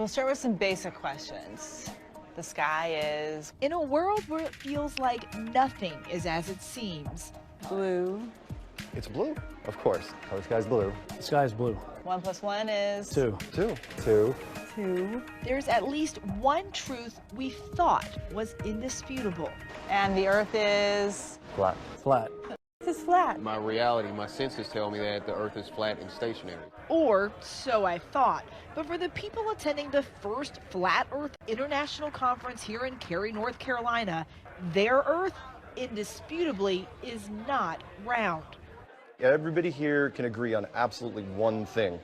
We'll start with some basic questions. The sky is... In a world where it feels like nothing is as it seems. Blue. It's blue, of course. Oh, the sky's blue. The sky's blue. 1 + 1 is... 2. 2. 2. 2. There's at least one truth we thought was indisputable. And the Earth is... Flat. Flat. It's flat. My reality, my senses tell me that the Earth is flat and stationary. Or so I thought. But for the people attending the first Flat Earth International Conference here in Cary, North Carolina, their Earth indisputably is not round. Everybody here can agree on absolutely one thing,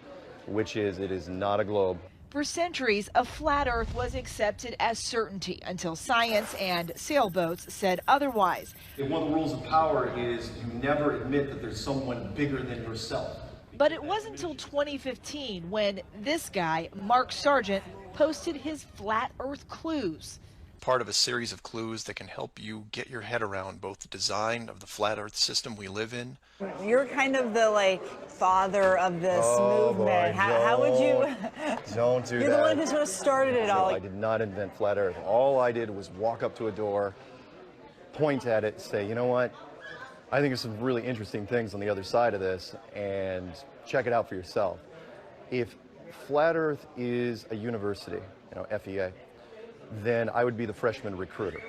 which is it is not a globe. For centuries, a flat Earth was accepted as certainty until science and sailboats said otherwise. One of the rules of power is you never admit that there's someone bigger than yourself. But it wasn't until 2015 when this guy, Mark Sargent, posted his flat Earth clues. Part of a series of clues that can help you get your head around both the design of the flat Earth system we live in. You're kind of the, father of this movement. Boy, how would you... Don't do that. You're the one who sort of started it all. I did not invent flat Earth. All I did was walk up to a door, point at it, say, you know what? I think there's some really interesting things on the other side of this, and check it out for yourself. If flat Earth is a university, FEA, then I would be the freshman recruiter.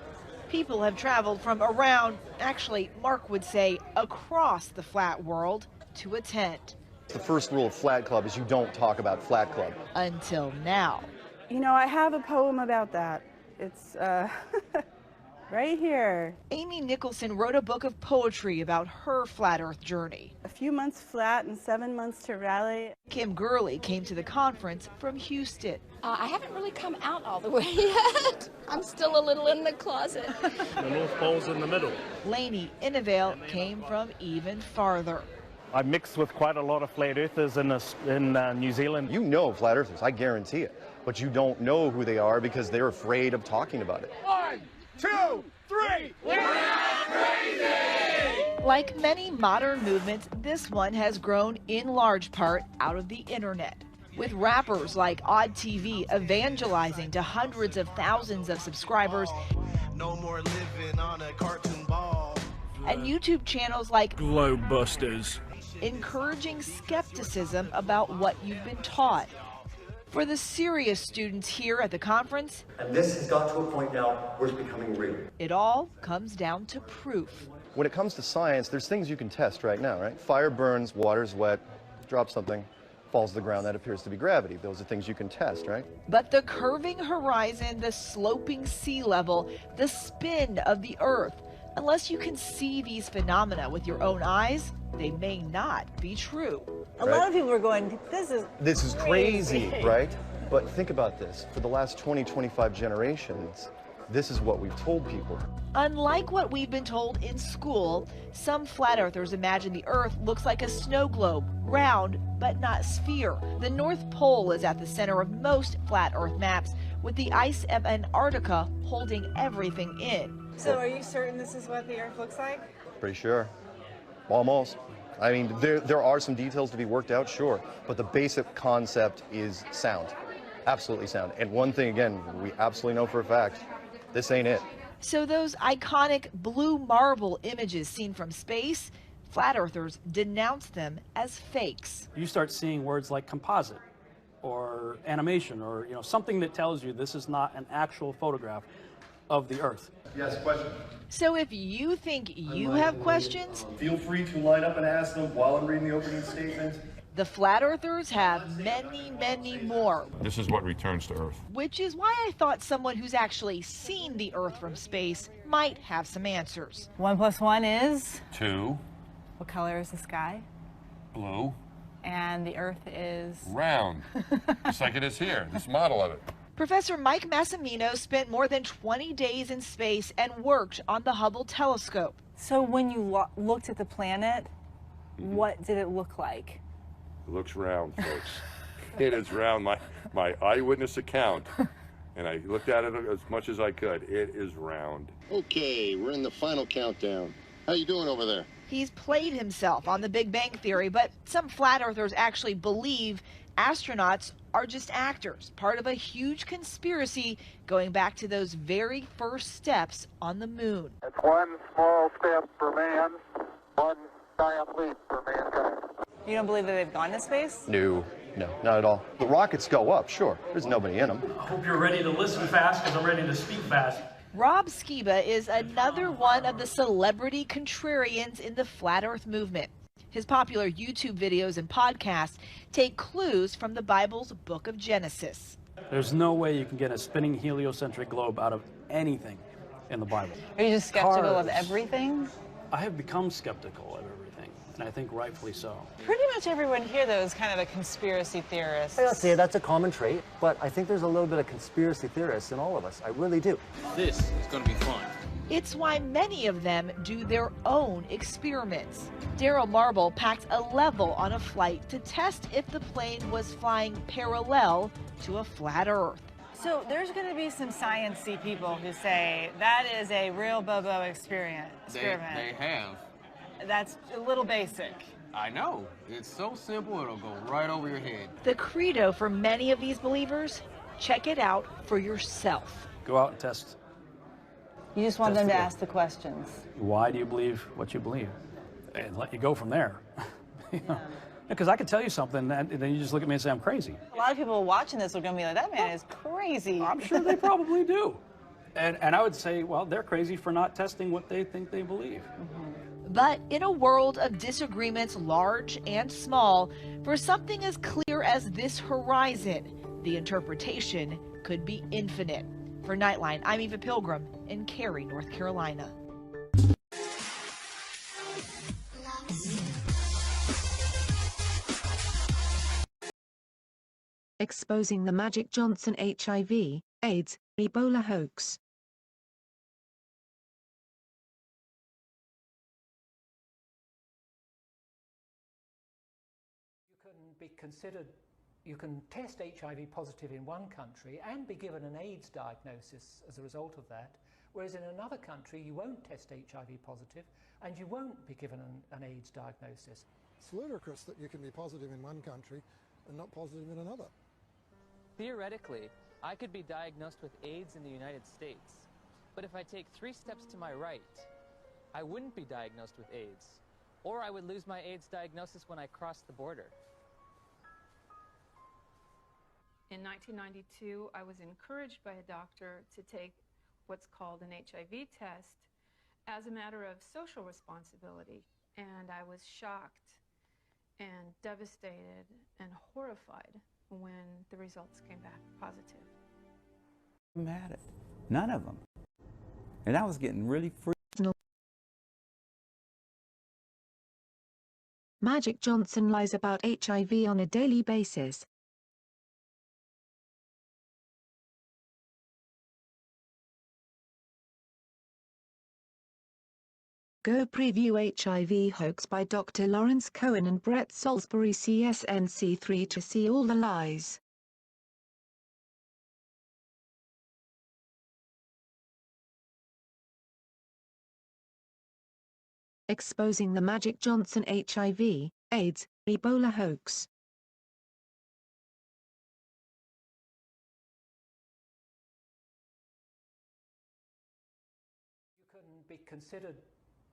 People have traveled from around, actually, Mark would say, across the flat world to attend. The first rule of Flat Club is you don't talk about Flat Club. Until now. I have a poem about that. It's right here. Amy Nicholson wrote a book of poetry about her flat Earth journey. A few months flat and 7 months to rally. Kim Gurley came to the conference from Houston. I haven't really come out all the way yet. I'm still a little in the closet. The North Pole's in the middle. Lainey Innevale came from even farther. I mixed with quite a lot of flat earthers in New Zealand. You know Flat Earthers, I guarantee it. But you don't know who they are because they're afraid of talking about it. 1, 2, 3! We're not crazy! Like many modern movements, this one has grown in large part out of the internet, with rappers like Odd TV evangelizing to hundreds of thousands of subscribers. No more living on a cartoon ball. And YouTube channels like Globe Busters, encouraging skepticism about what you've been taught. For the serious students here at the conference, and this has got to a point now where it's becoming real. It all comes down to proof. When it comes to science, there's things you can test right now, right? Fire burns, water's wet, drop something, falls to the ground, that appears to be gravity. Those are things you can test, right? But the curving horizon, the sloping sea level, the spin of the Earth, unless you can see these phenomena with your own eyes, they may not be true. A lot of people are going, this is crazy, right? But think about this. For the last 20, 25 generations, this is what we've told people. Unlike what we've been told in school, some flat earthers imagine the Earth looks like a snow globe, round but not sphere. The North Pole is at the center of most flat Earth maps, with the ice of Antarctica holding everything in. So are you certain this is what the Earth looks like? Pretty sure. Almost. I mean, there are some details to be worked out, sure, but the basic concept is sound. Absolutely sound. And one thing, again, we absolutely know for a fact, this ain't it. So those iconic blue marble images seen from space, flat earthers denounce them as fakes. You start seeing words like composite or animation or something that tells you this is not an actual photograph of the Earth. Yes, question. So if you think you have questions, Feel free to line up and ask them while I'm reading the opening statement. the flat earthers have many, many more. This is what returns to Earth. Which is why I thought someone who's actually seen the Earth from space might have some answers. 1 + 1 is? 2. What color is the sky? Blue. And the Earth is? Round. Just like it is here, this model of it. Professor Mike Massimino spent more than 20 days in space and worked on the Hubble telescope. So when you looked at the planet, what did it look like? It looks round, folks. It is round. My eyewitness account, and I looked at it as much as I could. It is round. Okay, we're in the final countdown. How you doing over there? He's played himself on The Big Bang Theory, but some flat earthers actually believe astronauts are just actors, part of a huge conspiracy going back to those very first steps on the moon. It's one small step for man, one giant leap for mankind. You don't believe that they've gone to space? No, not at all. The rockets go up, sure. There's nobody in them. I hope you're ready to listen fast because I'm ready to speak fast. Rob Skiba is another one of the celebrity contrarians in the flat earth movement. His popular YouTube videos and podcasts take clues from the Bible's book of Genesis. There's no way you can get a spinning heliocentric globe out of anything in the Bible. Are you just skeptical of everything? I have become skeptical of everything, and I think rightfully so. Pretty much everyone here, though, is kind of a conspiracy theorist. I gotta say, that's a common trait, but I think there's a little bit of conspiracy theorists in all of us. I really do. This is gonna be fun. It's why many of them do their own experiments. Daryl Marble packed a level on a flight to test if the plane was flying parallel to a flat Earth. So there's going to be some sciencey people who say that is a real Bobo experiment. They have. That's a little basic. I know. It's so simple, it'll go right over your head. The credo for many of these believers, check it out for yourself. Go out and test. You just want them to ask the questions. Why do you believe what you believe? And let you go from there. Because I could tell you something, and then you just look at me and say I'm crazy. A lot of people watching this are going to be like, that man is crazy. I'm sure they probably do. And I would say, well, they're crazy for not testing what they think they believe. But in a world of disagreements large and small, for something as clear as this horizon, the interpretation could be infinite. For Nightline, I'm Eva Pilgrim in Cary, North Carolina. Exposing the Magic Johnson HIV, AIDS, Ebola hoax. You can test HIV positive in one country and be given an AIDS diagnosis as a result of that, whereas in another country you won't test HIV positive and you won't be given an AIDS diagnosis. It's ludicrous that you can be positive in one country and not positive in another. Theoretically, I could be diagnosed with AIDS in the United States, but if I take 3 steps to my right, I wouldn't be diagnosed with AIDS, or I would lose my AIDS diagnosis when I crossed the border. In 1992, I was encouraged by a doctor to take what's called an HIV test as a matter of social responsibility, and I was shocked and devastated and horrified when the results came back positive. Mattered. None of them. And I was getting really free. Magic Johnson lies about HIV on a daily basis. Go preview HIV hoax by Dr. Lawrence Cohen and Brett Salisbury CSNC3 to see all the lies. Exposing the Magic Johnson HIV, AIDS, Ebola hoax.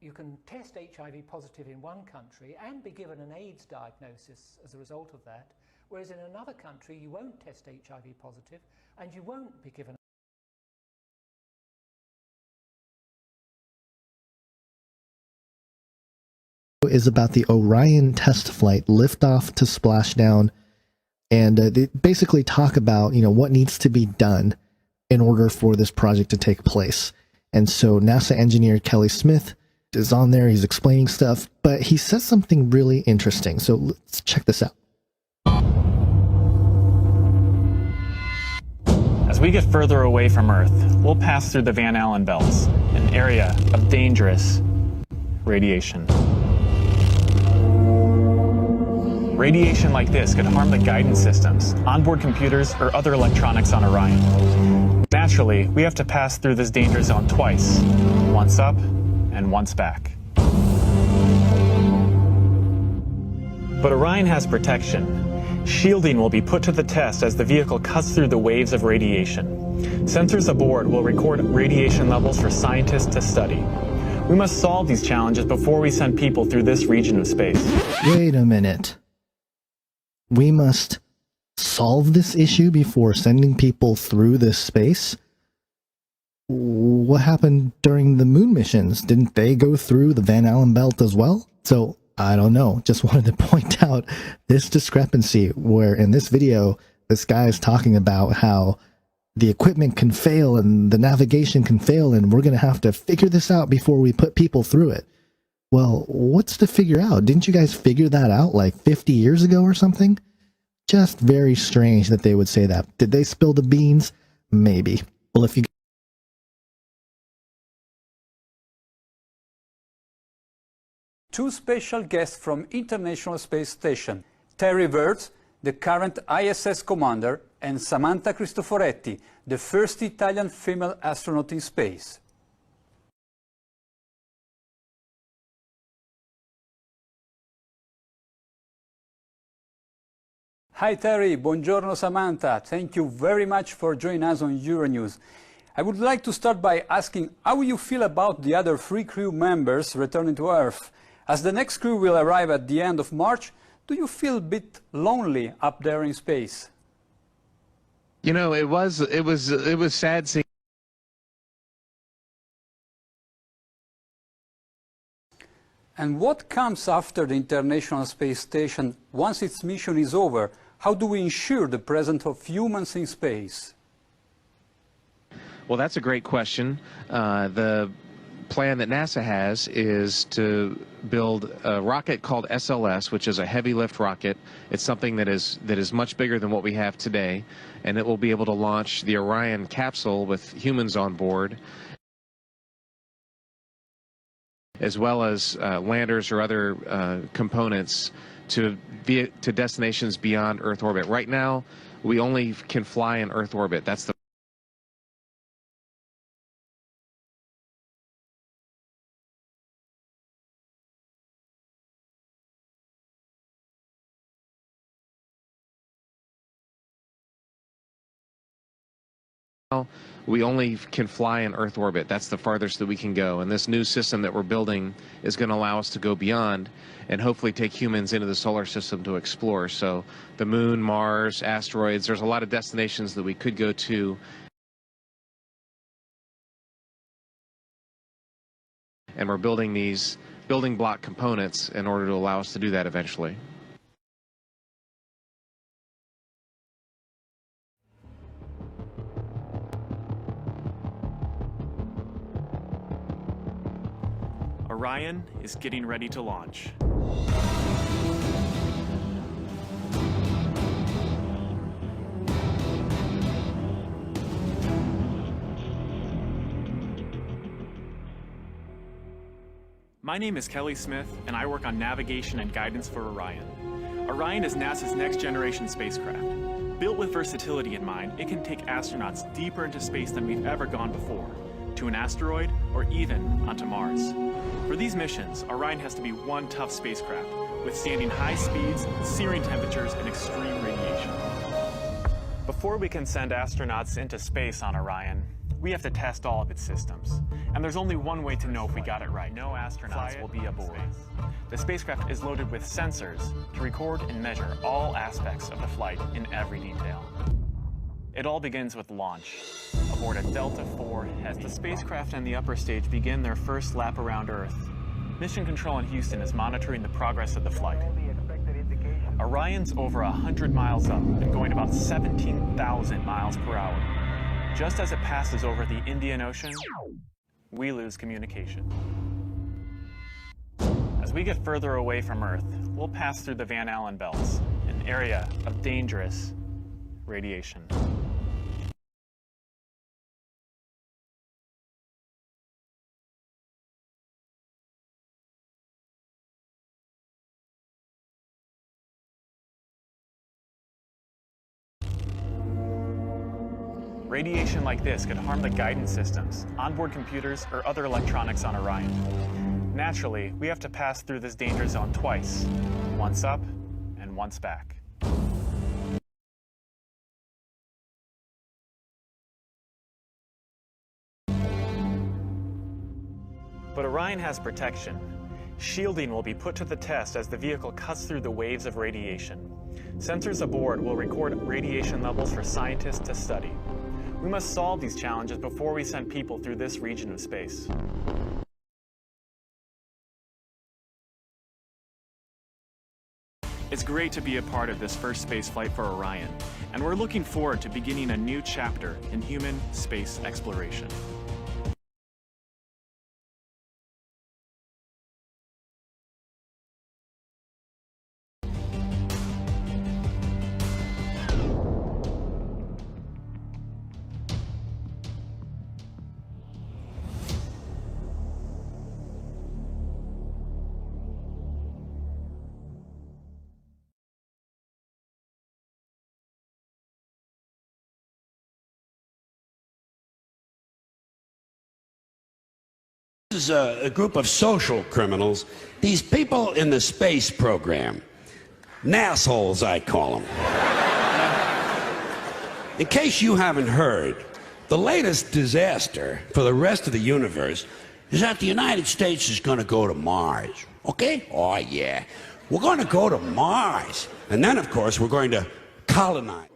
You can test HIV positive in one country and be given an AIDS diagnosis as a result of that, whereas in another country you won't test HIV positive and you won't be given is about the Orion test flight liftoff to splashdown, and they basically talk about what needs to be done in order for this project to take place. And so NASA engineer Kelly Smith is on there, he's explaining stuff, but he says something really interesting. So let's check this out. As we get further away from Earth, we'll pass through the Van Allen belts, an area of dangerous radiation. Radiation like this could harm the guidance systems, onboard computers, or other electronics on Orion. Naturally, we have to pass through this danger zone twice, once up and once back. But Orion has protection. Shielding will be put to the test as the vehicle cuts through the waves of radiation. Sensors aboard will record radiation levels for scientists to study. We must solve these challenges before we send people through this region of space. Wait a minute. We must solve this issue before sending people through this space? What happened during the moon missions? Didn't they go through the Van Allen belt as well? So, I don't know. Just wanted to point out this discrepancy where in this video, this guy is talking about how the equipment can fail and the navigation can fail and we're going to have to figure this out before we put people through it. Well, what's to figure out? Didn't you guys figure that out like 50 years ago or something? Just very strange that they would say that. Did they spill the beans? Maybe. Well, if you two special guests from International Space Station, Terry Virts, the current ISS commander, and Samantha Cristoforetti, the first Italian female astronaut in space. Hi Terry, buongiorno Samantha. Thank you very much for joining us on Euronews. I would like to start by asking how you feel about the other 3 crew members returning to Earth. As the next crew will arrive at the end of March, do you feel a bit lonely up there in space? You know, it was sad seeing. And what comes after the International Space Station once its mission is over? How do we ensure the presence of humans in space? Well, that's a great question. The plan that NASA has is to build a rocket called SLS, which is a heavy lift rocket. It's something that is much bigger than what we have today, and it will be able to launch the Orion capsule with humans on board, as well as landers or other components to destinations beyond Earth orbit. Right now, we only can fly in Earth orbit. That's the we only can fly in Earth orbit. That's the farthest that we can go. And this new system that we're building is going to allow us to go beyond and hopefully take humans into the solar system to explore. So the moon, Mars, asteroids, there's a lot of destinations that we could go to. And we're building these building block components in order to allow us to do that eventually. Orion is getting ready to launch. My name is Kelly Smith, and I work on navigation and guidance for Orion. Orion is NASA's next-generation spacecraft. Built with versatility in mind, it can take astronauts deeper into space than we've ever gone before, to an asteroid, or even onto Mars. For these missions, Orion has to be one tough spacecraft, withstanding high speeds, searing temperatures, and extreme radiation. Before we can send astronauts into space on Orion, we have to test all of its systems. And there's only one way to know if we got it right. No astronauts will be aboard. The spacecraft is loaded with sensors to record and measure all aspects of the flight in every detail. It all begins with launch, aboard a Delta IV Heavy. As the spacecraft and the upper stage begin their first lap around Earth, Mission Control in Houston is monitoring the progress of the flight. Orion's over 100 miles up and going about 17,000 miles per hour. Just as it passes over the Indian Ocean, we lose communication. As we get further away from Earth, we'll pass through the Van Allen belts, an area of dangerous radiation. Radiation like this could harm the guidance systems, onboard computers, or other electronics on Orion. Naturally, we have to pass through this danger zone twice, once up once back. But Orion has protection. Shielding will be put to the test as the vehicle cuts through the waves of radiation. Sensors aboard will record radiation levels for scientists to study. We must solve these challenges before we send people through this region of space. It's great to be a part of this first space flight for Orion, and we're looking forward to beginning a new chapter in human space exploration. This is a group of social criminals. These people in the space program. Nassholes, I call them. In case you haven't heard, the latest disaster for the rest of the universe is that the United States is going to go to Mars. Okay? Oh, yeah. We're going to go to Mars. And then, of course, we're going to colonize.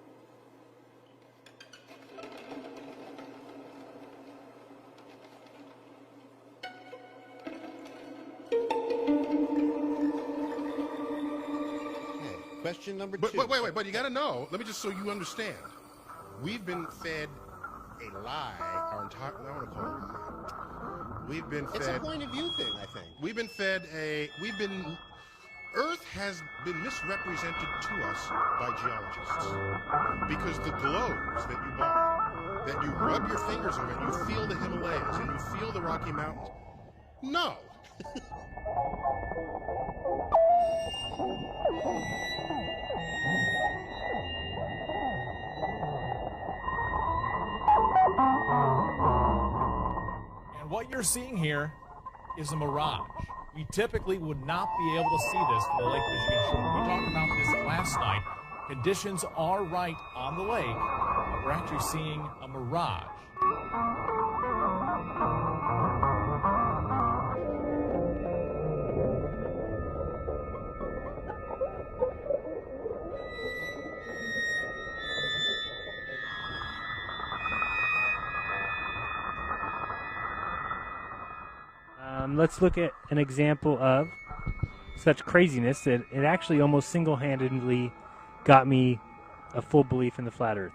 Question number two. Wait, but you gotta know, let me just so you understand. We've been fed a lie our entire, I want to call it a lie. We've been fed. It's a point of view thing, I think. Earth has been misrepresented to us by geologists. Because the globes that you buy, that you rub your fingers over and you feel the Himalayas and you feel the Rocky Mountains. No. And what you're seeing here is a mirage. We typically would not be able to see this from the Lake Michigan shore. We talked about this last night. Conditions are right on the lake, but we're actually seeing a mirage. Let's look at an example of such craziness that it actually almost single-handedly got me a full belief in the flat Earth.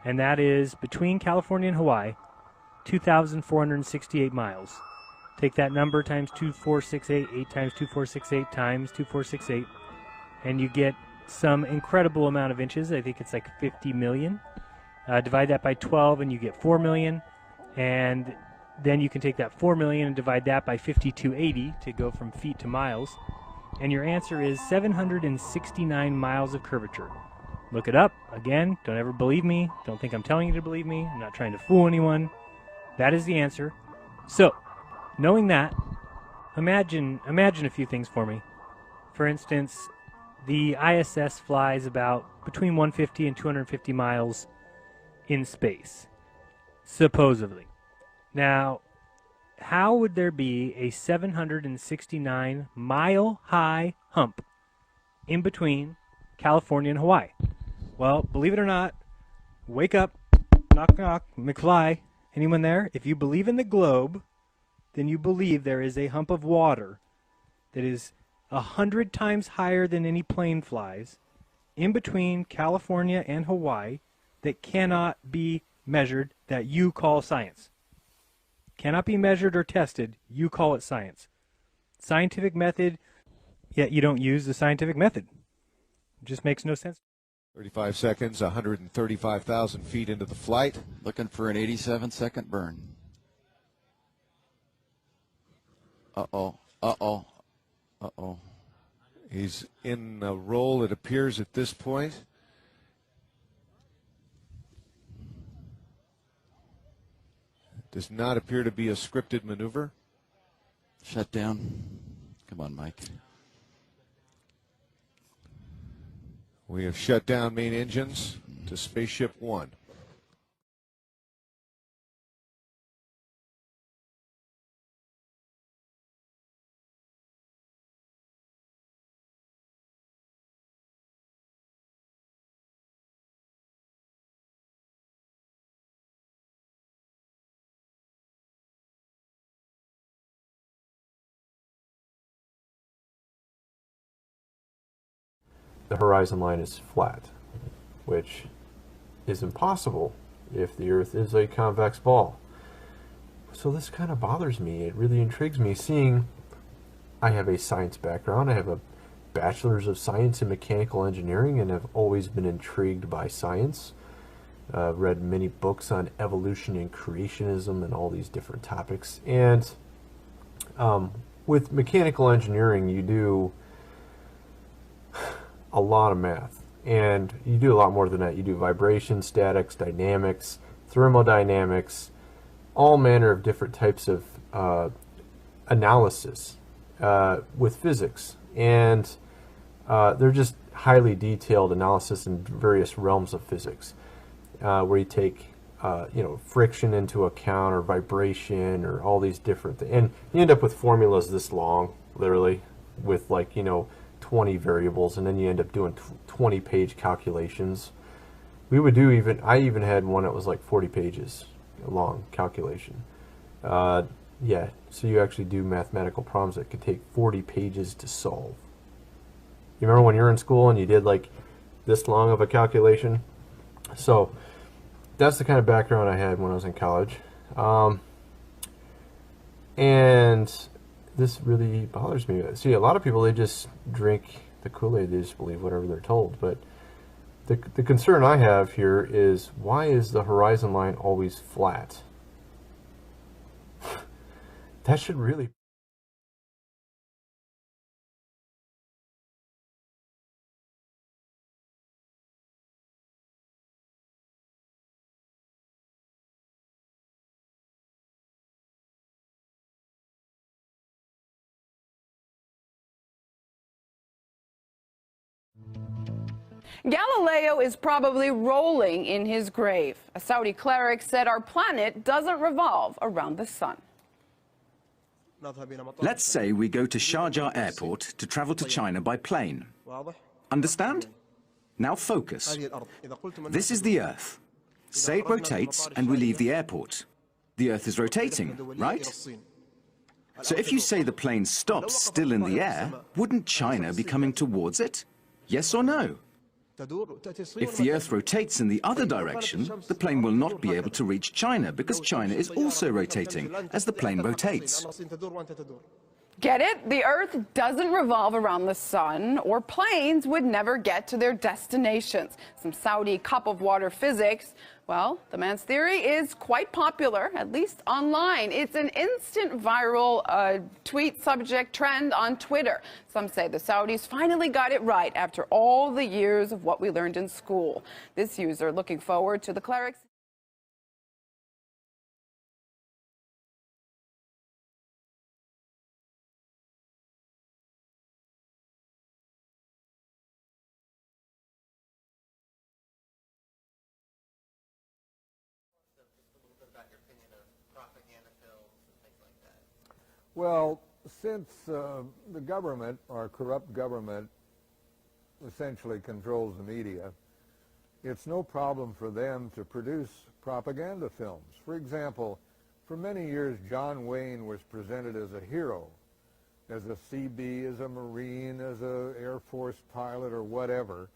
And that is between California and Hawaii, 2,468 miles. Take that number times 2468, 8 times 2468 times 2468, and you get some incredible amount of inches. I think it's like 50 million. Divide that by 12 and you get 4 million. And then you can take that 4 million and divide that by 5280 to go from feet to miles. And your answer is 769 miles of curvature. Look it up. Again, don't ever believe me. Don't think I'm telling you to believe me. I'm not trying to fool anyone. That is the answer. So, knowing that, imagine a few things for me. For instance, the ISS flies about between 150 and 250 miles in space, supposedly. Now, how would there be a 769-mile-high hump in between California and Hawaii? Well, believe it or not, wake up, knock, knock, McFly. Anyone there? If you believe in the globe, then you believe there is a hump of water that is 100 times higher than any plane flies in between California and Hawaii that cannot be measured, that you call science. Cannot be measured or tested, you call it science. Scientific method, yet you don't use the scientific method. It just makes no sense. 35 seconds, 135,000 feet into the flight. Looking for an 87-second burn. Uh-oh, uh-oh, uh-oh. He's in a roll, it appears, at this point. Does not appear to be a scripted maneuver. Shut down. Come on, Mike. We have shut down main engines to Spaceship One. The horizon line is flat, which is impossible if the Earth is a convex ball. So this kind of bothers me. It really intrigues me, seeing I have a science background. I have a bachelor's of science in mechanical engineering and have always been intrigued by science. Read many books on evolution and creationism and all these different topics. And with mechanical engineering, you do a lot of math, and you do a lot more than that. You do vibration, statics, dynamics, thermodynamics, all manner of different types of analysis with physics, and they're just highly detailed analysis in various realms of physics, where you take friction into account, or vibration, or all these different things, and you end up with formulas this long, literally, with 20 variables, and then you end up doing 20-page calculations. I even had one that was like 40 pages long calculation. Yeah, so you actually do mathematical problems that could take 40 pages to solve. You remember when you were in school and you did like this long of a calculation? So that's the kind of background I had when I was in college. And this really bothers me. See, a lot of people, they just drink the Kool-Aid, they just believe whatever they're told. But the concern I have here is, why is the horizon line always flat? That should really... Galileo is probably rolling in his grave. A Saudi cleric said our planet doesn't revolve around the sun. Let's say we go to Sharjah Airport to travel to China by plane. Understand? Now focus. This is the Earth. Say it rotates and we leave the airport. The Earth is rotating, right? So if you say the plane stops still in the air, wouldn't China be coming towards it? Yes or no? If the Earth rotates in the other direction, the plane will not be able to reach China because China is also rotating as the plane rotates. Get it? The Earth doesn't revolve around the sun, or planes would never get to their destinations. Some Saudi cup of water physics. Well, the man's theory is quite popular, at least online. It's an instant viral tweet subject trend on Twitter. Some say the Saudis finally got it right after all the years of what we learned in school. This user looking forward to the cleric's... Well, since the government, our corrupt government, essentially controls the media, it's no problem for them to produce propaganda films. For example, for many years, John Wayne was presented as a hero, as a CB, as a Marine, as an Air Force pilot, or whatever,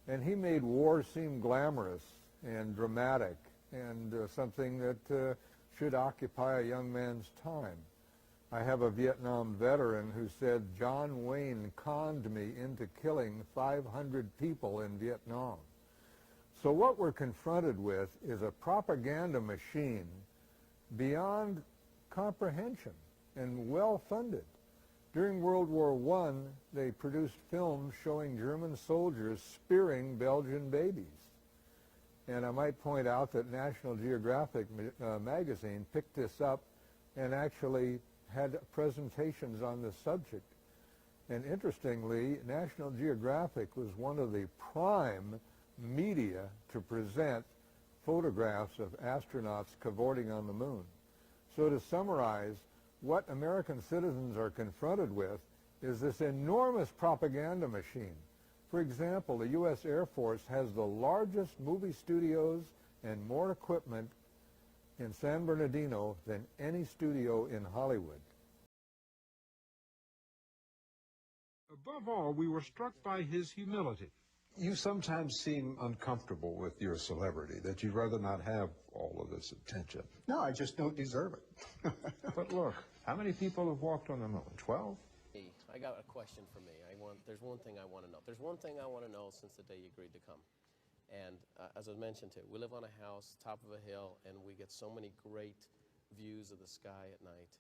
and he made war seem glamorous and dramatic and something that should occupy a young man's time. I have a Vietnam veteran who said, John Wayne conned me into killing 500 people in Vietnam. So what we're confronted with is a propaganda machine beyond comprehension and well-funded. During World War I, they produced films showing German soldiers spearing Belgian babies. And I might point out that National Geographic magazine picked this up and actually had presentations on the subject. And interestingly, National Geographic was one of the prime media to present photographs of astronauts cavorting on the moon. So to summarize, what American citizens are confronted with is this enormous propaganda machine. For example, the U.S. Air Force has the largest movie studios and more equipment in San Bernardino than any studio in Hollywood. Above all, we were struck by his humility. You sometimes seem uncomfortable with your celebrity, that you'd rather not have all of this attention. No, I just don't deserve it. But look, how many people have walked on the moon? 12? I got a question for me. There's one thing I want to know. There's one thing I want to know since the day you agreed to come. And as I mentioned to you, we live on a house, top of a hill, and we get so many great views of the sky at night.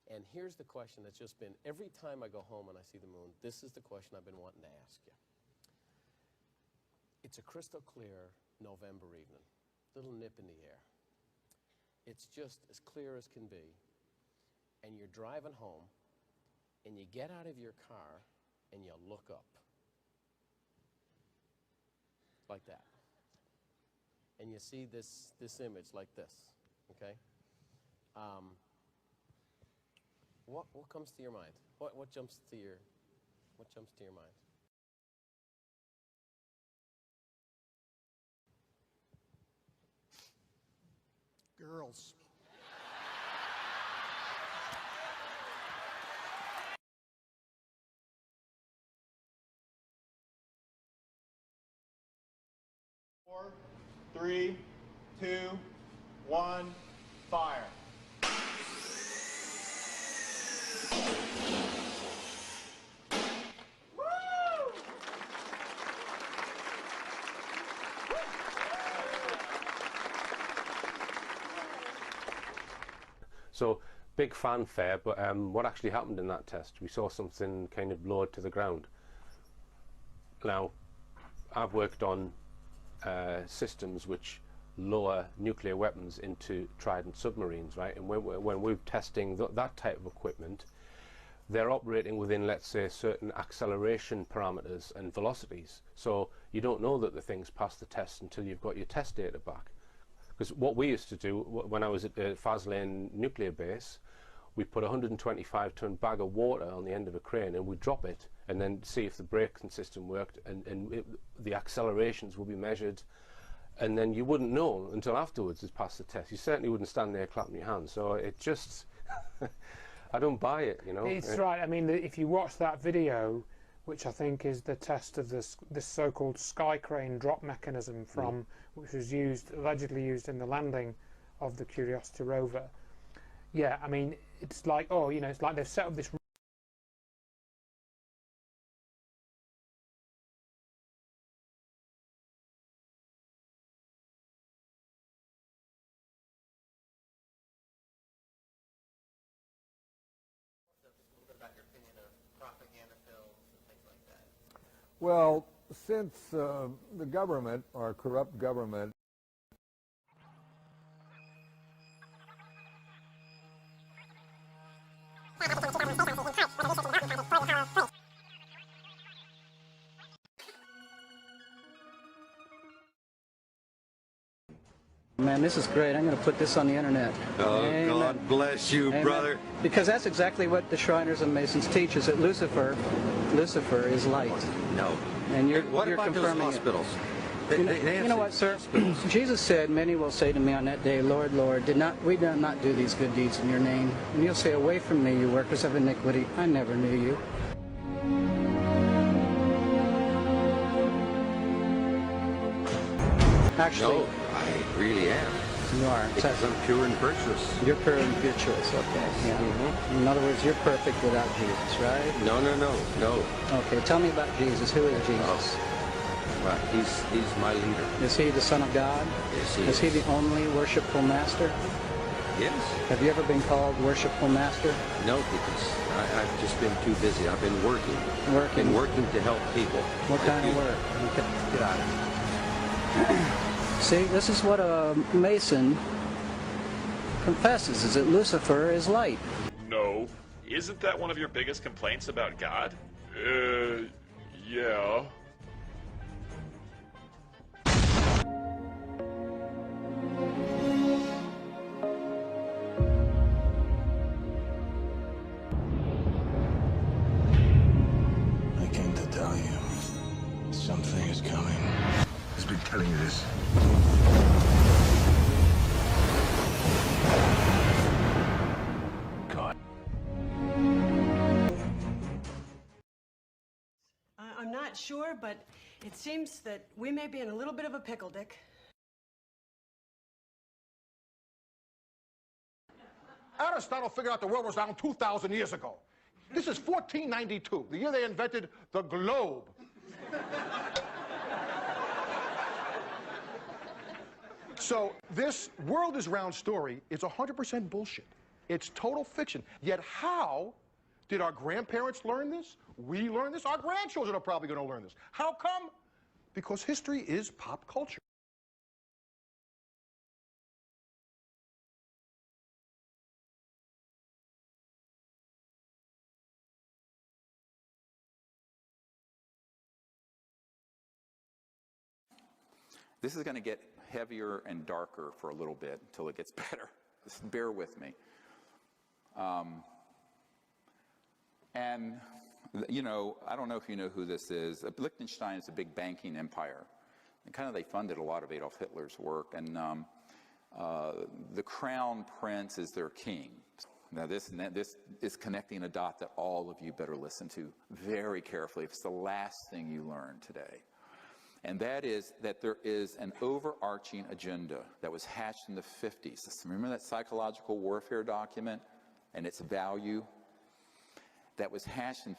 And here's the question that's just been, every time I go home and I see the moon, this is the question I've been wanting to ask you. It's a crystal clear November evening, little nip in the air. It's just as clear as can be. And you're driving home, and you get out of your car, and you look up. Like that. And you see this image like this, okay? What comes to your mind? What jumps to your mind? Girls. Four, 3, 2, 1, fire. So, big fanfare, but what actually happened in that test? We saw something kind of lowered to the ground. Now, I've worked on systems which lower nuclear weapons into Trident submarines, right? And when we're testing that type of equipment, they're operating within, let's say, certain acceleration parameters and velocities. So you don't know that the thing's passed the test until you've got your test data back. Because what we used to do when I was at the Faslane nuclear base, we put a 125-ton bag of water on the end of a crane and we drop it and then see if the braking system worked, and the accelerations will be measured, and then you wouldn't know until afterwards it's passed the test. You certainly wouldn't stand there clapping your hands. So it just, I don't buy it, you know. It's right. I mean, if you watch that video, which I think is the test of this so-called sky crane drop mechanism from which was allegedly used in the landing of the Curiosity rover. Yeah, I mean, it's like, oh, you know, it's like they've set up this. Well, since the government, our corrupt government, Man, this is great. I'm going to put this on the internet. Oh, Amen. God bless you, Amen. brother. Because that's exactly what the Shriners and Masons teach, is that Lucifer is light. No. And you're What about confirming those hospitals? You know what, sir? Jesus said, many will say to me on that day, Lord, Lord, we did not do these good deeds in your name. And you'll say, away from me, you workers of iniquity. I never knew you. Actually, No, I really am. You are. Because I'm pure and virtuous. You're pure and virtuous, okay. Yeah. In other words, you're perfect without Jesus, right? No. Okay, tell me about Jesus. Who is Jesus? Well, he's my leader. Is he the Son of God? Yes, he is. Is he the only worshipful master? Yes. Have you ever been called worshipful master? No, because I've just been too busy. I've been working. Been working to help people. What kind of work? Okay. Get out of here. See, this is what a Mason confesses, is that Lucifer is light. No. Isn't that one of your biggest complaints about God? Yeah. I came to tell you, something is coming. Who's been telling you this? God. I'm not sure, but it seems that we may be in a little bit of a pickle, Dick. Aristotle figured out the world was round 2,000 years ago. This is 1492, the year they invented the globe. So this world is round story is 100% bullshit. It's total fiction. Yet how did our grandparents learn this? We learn this? Our grandchildren are probably going to learn this. How come? Because history is pop culture. This is going to get heavier and darker for a little bit until it gets better. Just bear with me. And, you know, I don't know if you know who this is. Liechtenstein is a big banking empire. And kind of they funded a lot of Adolf Hitler's work. And the crown prince is their king. Now this is connecting a dot that all of you better listen to very carefully. It's the last thing you learn today. And that is that there is an overarching agenda that was hatched in the 50s. Remember that psychological warfare document and its value? That was hatched in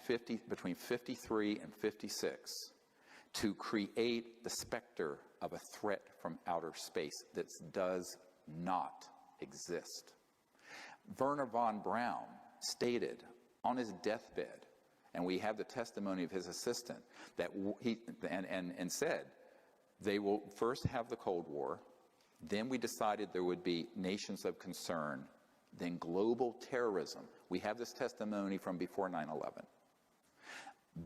between 53 and 56 to create the specter of a threat from outer space that does not exist. Werner von Braun stated on his deathbed, and we have the testimony of his assistant, that he said, they will first have the Cold War, then we decided there would be nations of concern, then global terrorism. We have this testimony from before 9/11.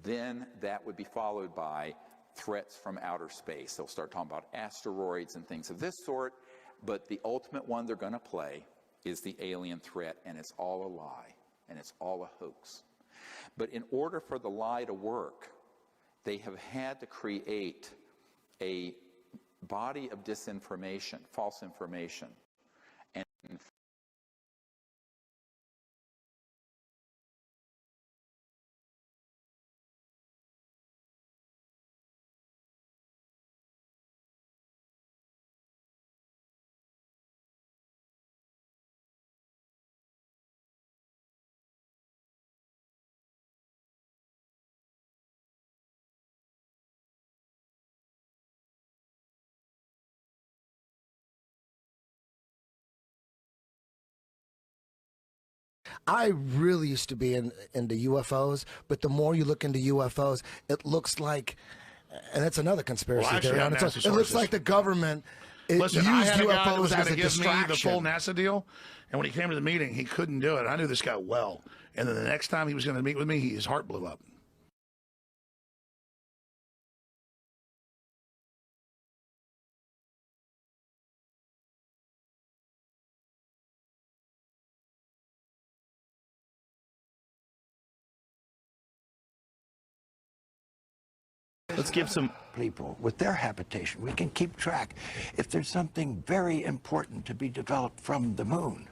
Then that would be followed by threats from outer space. They'll start talking about asteroids and things of this sort, but the ultimate one they're going to play is the alien threat, and it's all a lie, and it's all a hoax. But in order for the lie to work, they have had to create a body of disinformation, false information. And I really used to be into UFOs, but the more you look into UFOs, it looks like, and that's another conspiracy theory on its own. It looks like the government used I had a guy that was UFOs going as to a give distraction. me the full NASA deal, and when he came to the meeting, he couldn't do it. I knew this guy well, and then the next time he was going to meet with me, his heart blew up. Let's give some people with their habitation. We can keep track. If there's something very important to be developed from the moon,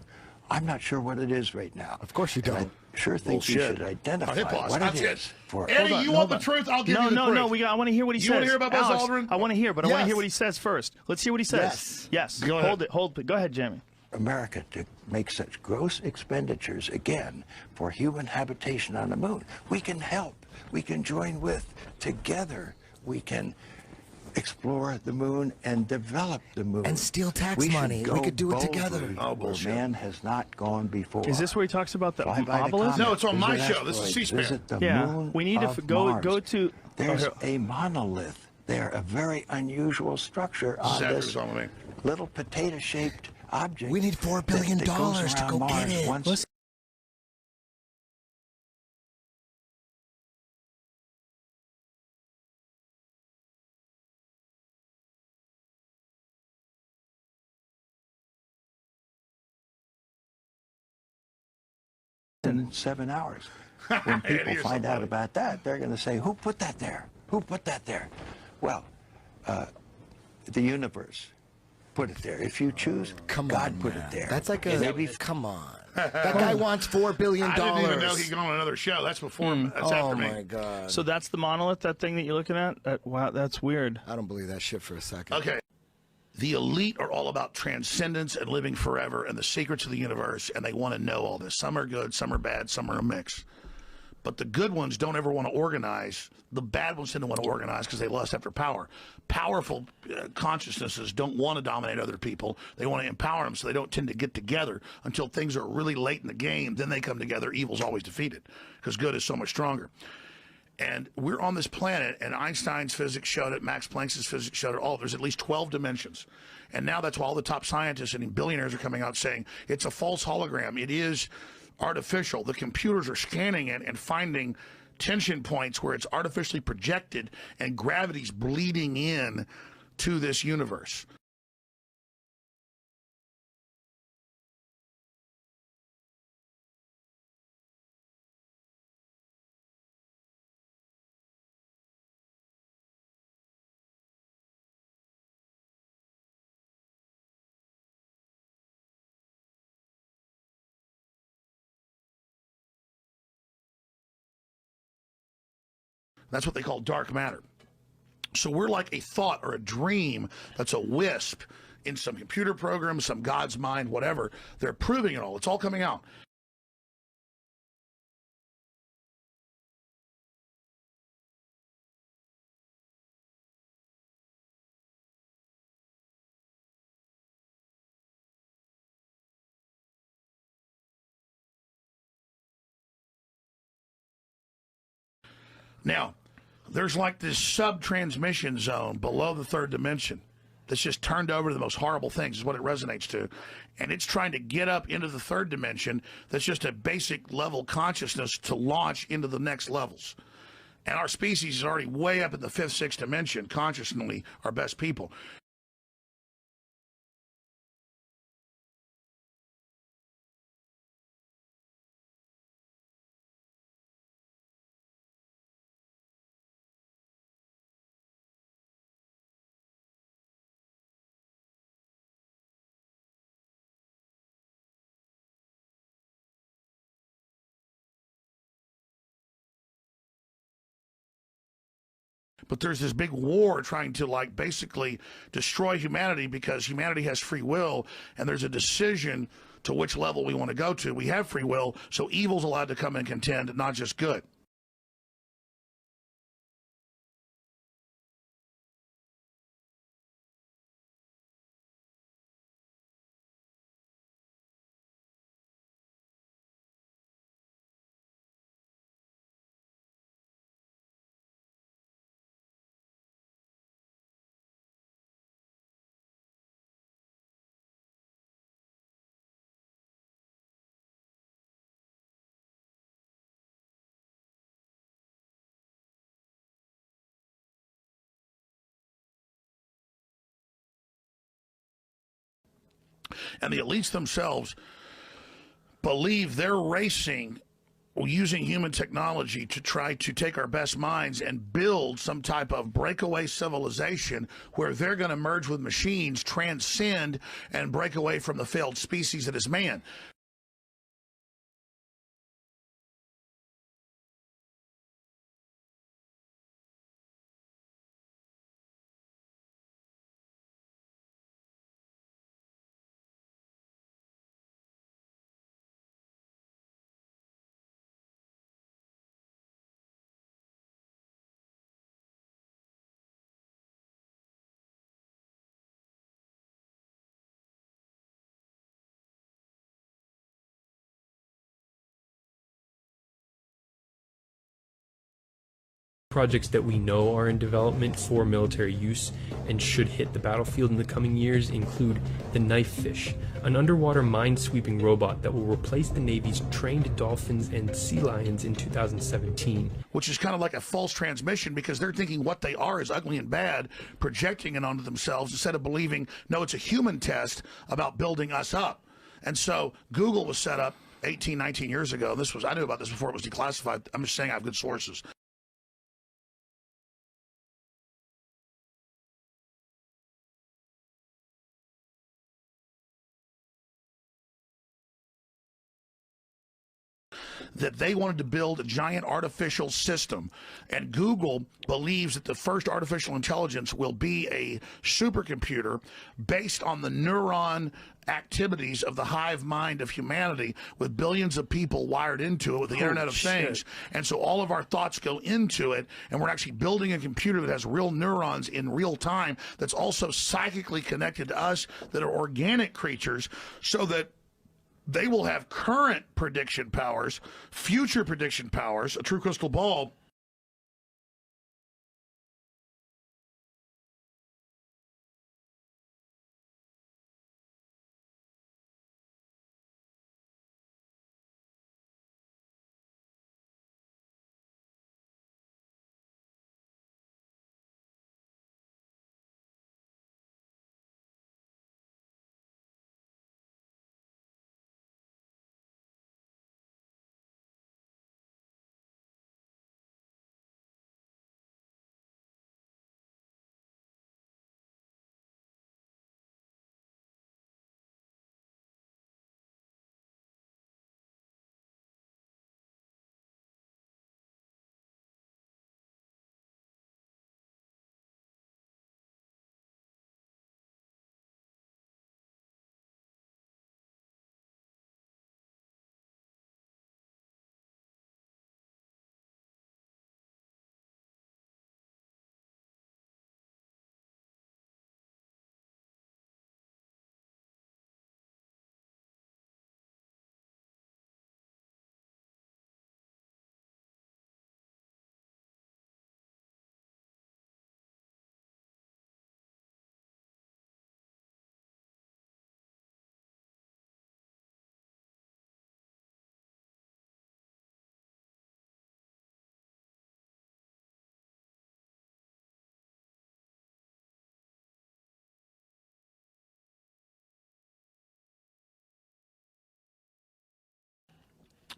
I'm not sure what it is right now. Of course you don't. I sure think you should identify what it is. For Eddie, you want the truth? I'll give you the truth. No, I want to hear what he says. You want to hear about Buzz Alex, Aldrin? I want to hear, but I want to Yes. hear what he says first. Let's hear what he says. Yes. Go ahead. Hold it. Go ahead, Jamie. America to make such gross expenditures again for human habitation on the moon. We can help. We can join with. Together, we can explore the moon and develop the moon. And steal tax We should money. go We could do it boldly together. where man has not gone before. Is this where he talks about the Fly by the obelisk? No, it's on my visit show. This is asteroids, C-SPAN. visit the Yeah, moon we need to of go Mars. to. There's a monolith there, a very unusual structure on this little potato-shaped object. We need $4 billion that goes to around go Mars get it. once in 7 hours. When people find out about that, they're going to say, who put that there? Who put that there? Well, the universe put it there. If you choose, God put it there. That's like a, come on. That guy wants $4 billion. I didn't even know he'd gone on another show. That's before that's after me. Oh, my God. So that's the monolith, that thing that you're looking at? Wow, that's weird. I don't believe that shit for a second. Okay. The elite are all about transcendence and living forever and the secrets of the universe, and they want to know all this. Some are good, some are bad, some are a mix. But the good ones don't ever want to organize. The bad ones tend to want to organize because they lust after power. Powerful consciousnesses don't want to dominate other people. They want to empower them, so they don't tend to get together until things are really late in the game. Then they come together. Evil's always defeated because good is so much stronger. And we're on this planet, and Einstein's physics showed it, Max Planck's physics showed it, all. There's at least 12 dimensions. And now that's why all the top scientists and billionaires are coming out saying it's a false hologram. It is artificial. The computers are scanning it and finding tension points where it's artificially projected and gravity's bleeding in to this universe. That's what they call dark matter. So we're like a thought or a dream that's a wisp in some computer program, some God's mind, whatever. They're proving it all. It's all coming out. Now, there's like this sub-transmission zone below the third dimension that's just turned over to the most horrible things is what it resonates to. And it's trying to get up into the third dimension that's just a basic level consciousness to launch into the next levels. And our species is already way up in the fifth, sixth dimension, consciously, our best people. But there's this big war trying to, like, basically destroy humanity because humanity has free will, and there's a decision to which level we want to go to. We have free will, so evil's allowed to come and contend, not just good. And the elites themselves believe they're racing using human technology to try to take our best minds and build some type of breakaway civilization where they're going to merge with machines, transcend, and break away from the failed species that is man. Projects that we know are in development for military use and should hit the battlefield in the coming years include the Knife Fish, an underwater mine-sweeping robot that will replace the Navy's trained dolphins and sea lions in 2017. Which is kind of like a false transmission because they're thinking what they are is ugly and bad, projecting it onto themselves instead of believing, no, it's a human test about building us up. And so Google was set up 18, 19 years ago. I knew about this before it was declassified. I'm just saying I have good sources. That they wanted to build a giant artificial system, and Google believes that the first artificial intelligence will be a supercomputer based on the neuron activities of the hive mind of humanity, with billions of people wired into it with the Internet of Things. And so all of our thoughts go into it, and we're actually building a computer that has real neurons in real time, that's also psychically connected to us, that are organic creatures, so that they will have current prediction powers, future prediction powers, a true crystal ball.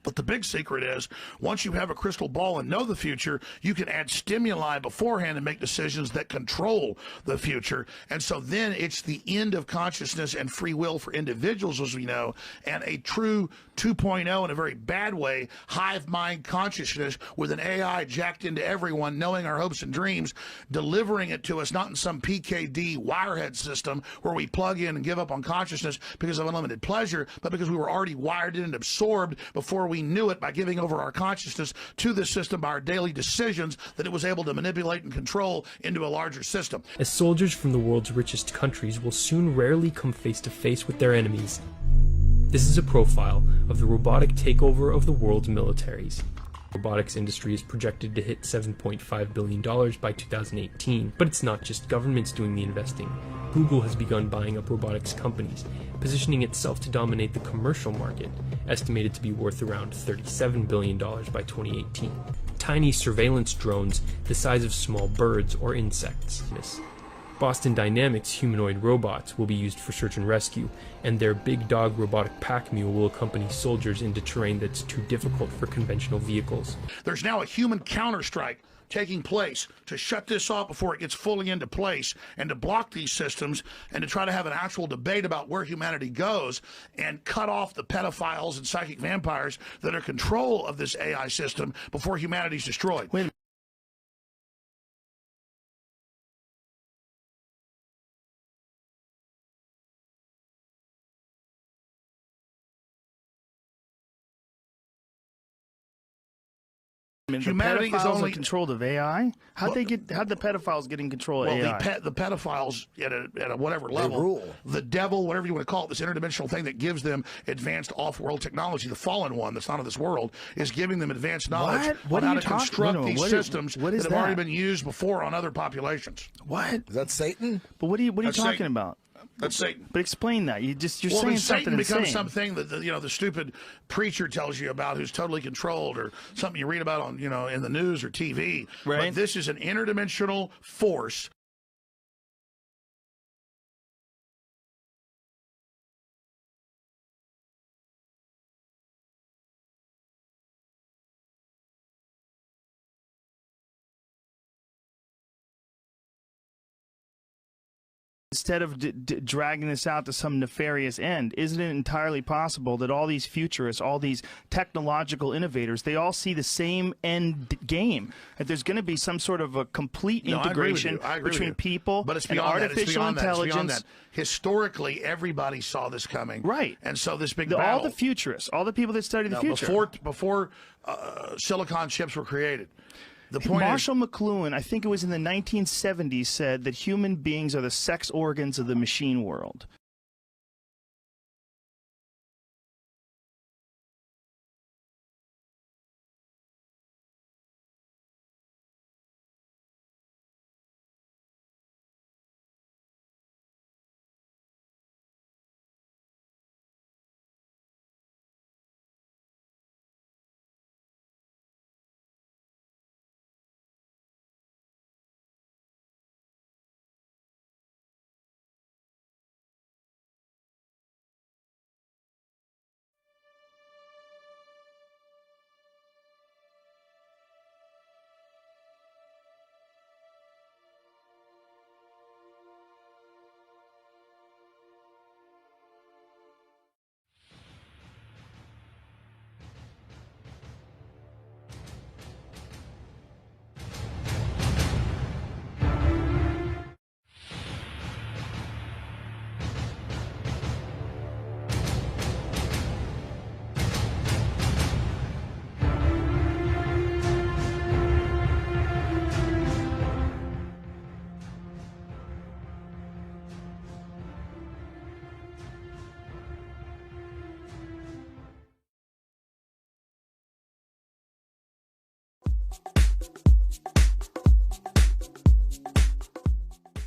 But the big secret is, once you have a crystal ball and know the future, you can add stimuli beforehand and make decisions that control the future. And so then it's the end of consciousness and free will for individuals, as we know, and a true 2.0 in a very bad way, hive mind consciousness with an AI jacked into everyone, knowing our hopes and dreams, delivering it to us, not in some PKD wirehead system where we plug in and give up on consciousness because of unlimited pleasure, but because we were already wired in and absorbed before we knew it, by giving over our consciousness to this system by our daily decisions that it was able to manipulate and control into a larger system. As soldiers from the world's richest countries will soon rarely come face to face with their enemies. This is a profile of the robotic takeover of the world's militaries. The robotics industry is projected to hit $7.5 billion by 2018, but it's not just governments doing the investing. Google has begun buying up robotics companies, positioning itself to dominate the commercial market, estimated to be worth around $37 billion by 2018. Tiny surveillance drones the size of small birds or insects. Boston Dynamics humanoid robots will be used for search and rescue, and their big dog robotic pack mule will accompany soldiers into terrain that's too difficult for conventional vehicles. There's now a human counterstrike taking place to shut this off before it gets fully into place, and to block these systems, and to try to have an actual debate about where humanity goes, and cut off the pedophiles and psychic vampires that are in control of this AI system before humanity's destroyed. Wait. Humanity is only in control of AI. How'd the pedophiles get in control of AI? The pedophiles at a whatever level, the devil, whatever you want to call it, this interdimensional thing that gives them advanced off-world technology, the fallen one that's not of this world, is giving them advanced knowledge on how to construct these systems that have already been used before on other populations. What? Is that Satan? But what are you talking about? That's Satan. But explain that. You're saying Satan something becomes insane. something that the stupid preacher tells you about, who's totally controlled, or something you read about on in the news or TV. Right. But this is an interdimensional force instead of dragging this out to some nefarious end, isn't it entirely possible that all these futurists, all these technological innovators, they all see the same end game? That there's going to be some sort of a complete integration between people and artificial intelligence. Historically, everybody saw this coming. Right. And so this big all the futurists, all the people that study the future. Before silicon chips were created. The point Marshall McLuhan, I think it was in the 1970s, said that human beings are the sex organs of the machine world.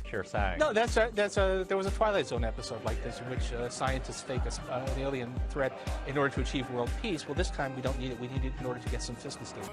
Pure science. No, there was a Twilight Zone episode like this in which scientists fake an alien threat in order to achieve world peace. Well, this time we don't need it. We need it in order to get some fiscal state.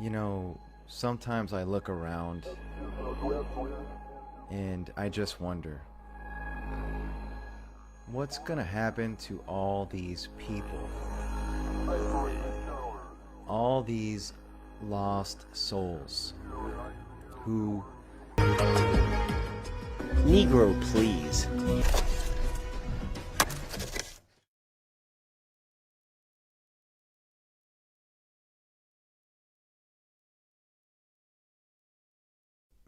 You know, sometimes I look around and I just wonder, what's gonna happen to all these people? All these lost souls who... Negro, please.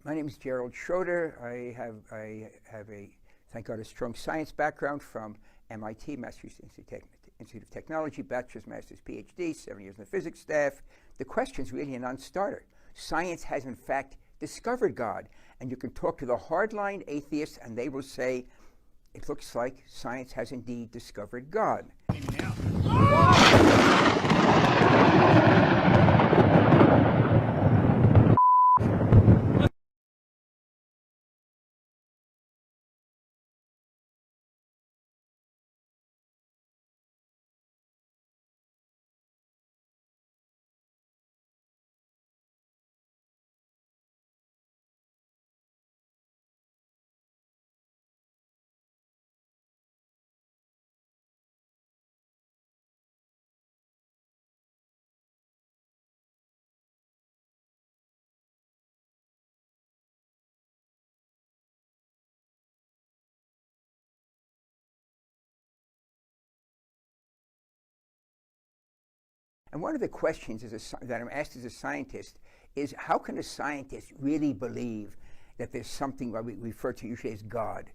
My name is Gerald Schroeder. I have a, thank God, a strong science background from MIT, Massachusetts Institute of Technology, bachelor's, master's, PhD, 7 years in the physics staff. The question's really a non-starter. Science has, in fact, discovered God. And you can talk to the hardline atheists, and they will say, it looks like science has indeed discovered God. And one of the questions that I'm asked as a scientist is, how can a scientist really believe that there's something what we refer to usually as God?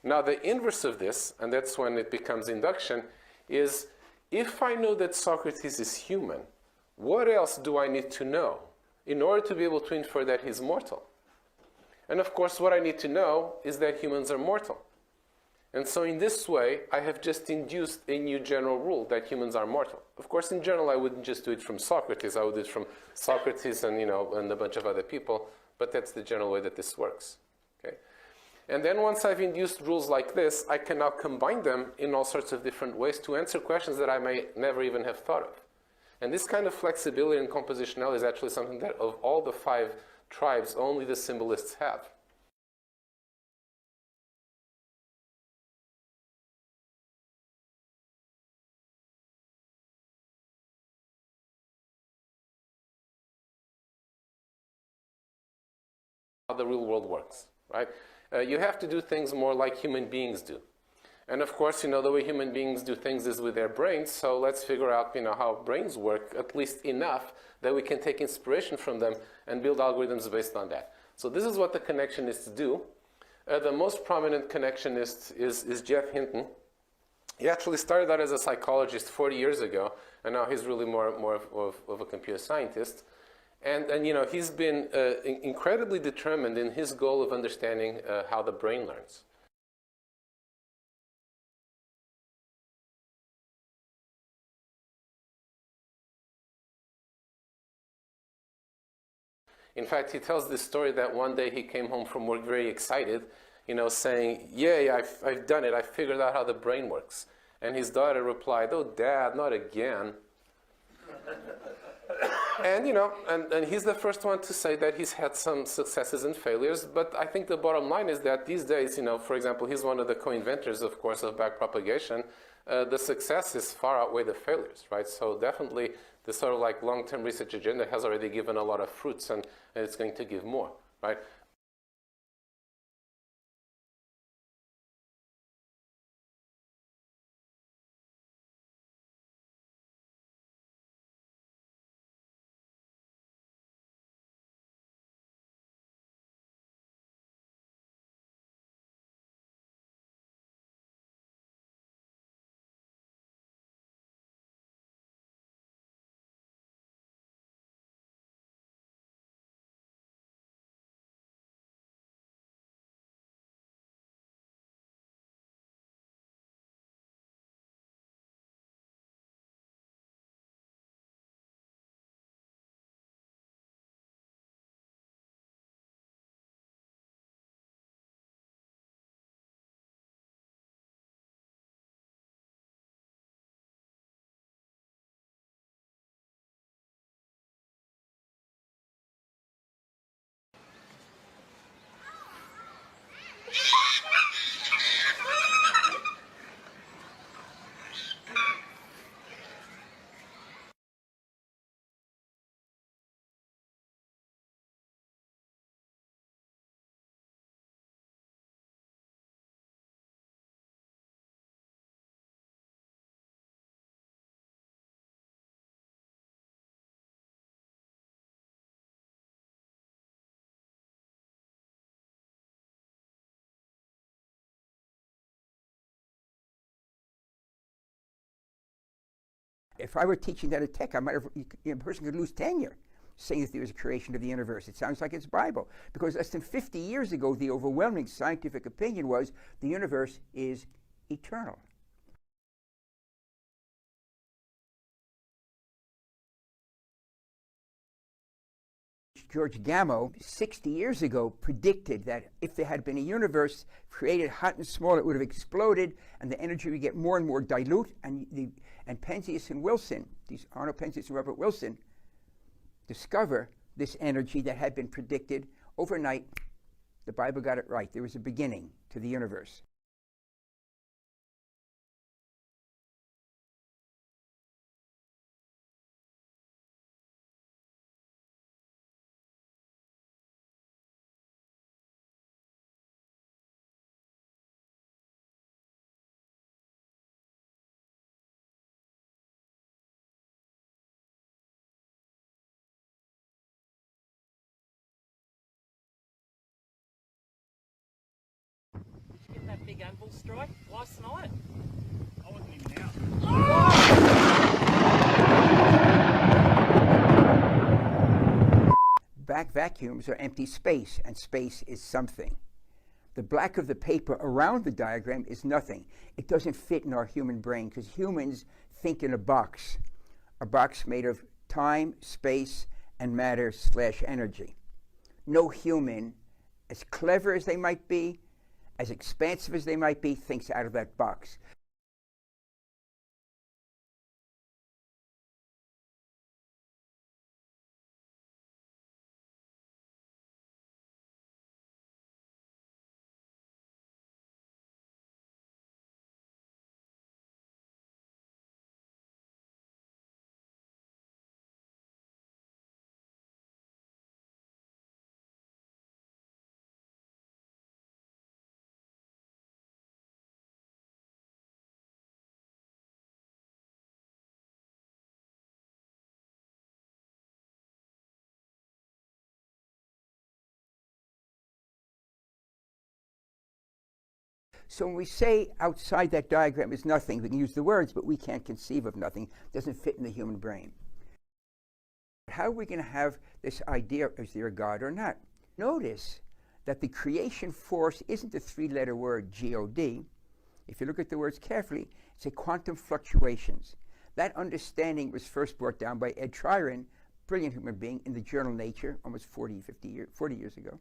Now the inverse of this, and that's when it becomes induction, is if I know that Socrates is human, what else do I need to know in order to be able to infer that he's mortal? And of course, what I need to know is that humans are mortal. And so in this way, I have just induced a new general rule that humans are mortal. Of course, in general, I wouldn't just do it from Socrates. I would do it from Socrates and, and a bunch of other people. But that's the general way that this works. Okay? And then once I've induced rules like this, I can now combine them in all sorts of different ways to answer questions that I may never even have thought of. And this kind of flexibility and compositionality is actually something that of all the 5 tribes, only the symbolists have. How the real world works, right? You have to do things more like human beings do. And of course, the way human beings do things is with their brains, so let's figure out, how brains work, at least enough that we can take inspiration from them and build algorithms based on that. So this is what the connectionists do. The most prominent connectionist is Jeff Hinton. He actually started out as a psychologist 40 years ago, and now he's really more of a computer scientist. And he's been incredibly determined in his goal of understanding how the brain learns. In fact, he tells this story that one day he came home from work very excited, saying, "Yay, I've done it. I figured out how the brain works." And his daughter replied, "Oh, Dad, not again." And, and he's the first one to say that he's had some successes and failures, but I think the bottom line is that these days, for example, he's one of the co-inventors, of course, of backpropagation. The successes far outweigh the failures, right? So definitely the sort of like long-term research agenda has already given a lot of fruits, and it's going to give more, right? If I were teaching that at Tech, I might have, a person could lose tenure saying that there was a creation of the universe. It sounds like it's Bible. Because less than 50 years ago, the overwhelming scientific opinion was the universe is eternal. George Gamow, 60 years ago, predicted that if there had been a universe created hot and small, it would have exploded, and the energy would get more and more dilute. And Penzias and Wilson, these Arnold Penzias and Robert Wilson, discover this energy that had been predicted overnight. The Bible got it right. There was a beginning to the universe. Get that big anvil strike last night. I wasn't even out. Black vacuums are empty space, and space is something. The black of the paper around the diagram is nothing. It doesn't fit in our human brain because humans think in a box made of time, space, and matter/energy. No human, as clever as they might be, as expansive as they might be, thinks out of that box. So when we say outside that diagram is nothing, we can use the words, but we can't conceive of nothing. It doesn't fit in the human brain. How are we going to have this idea, is there a God or not? Notice that the creation force isn't a three-letter word, G-O-D. If you look at the words carefully, it's a quantum fluctuations. That understanding was first brought down by Ed Tryon, brilliant human being, in the journal Nature almost 40 years ago.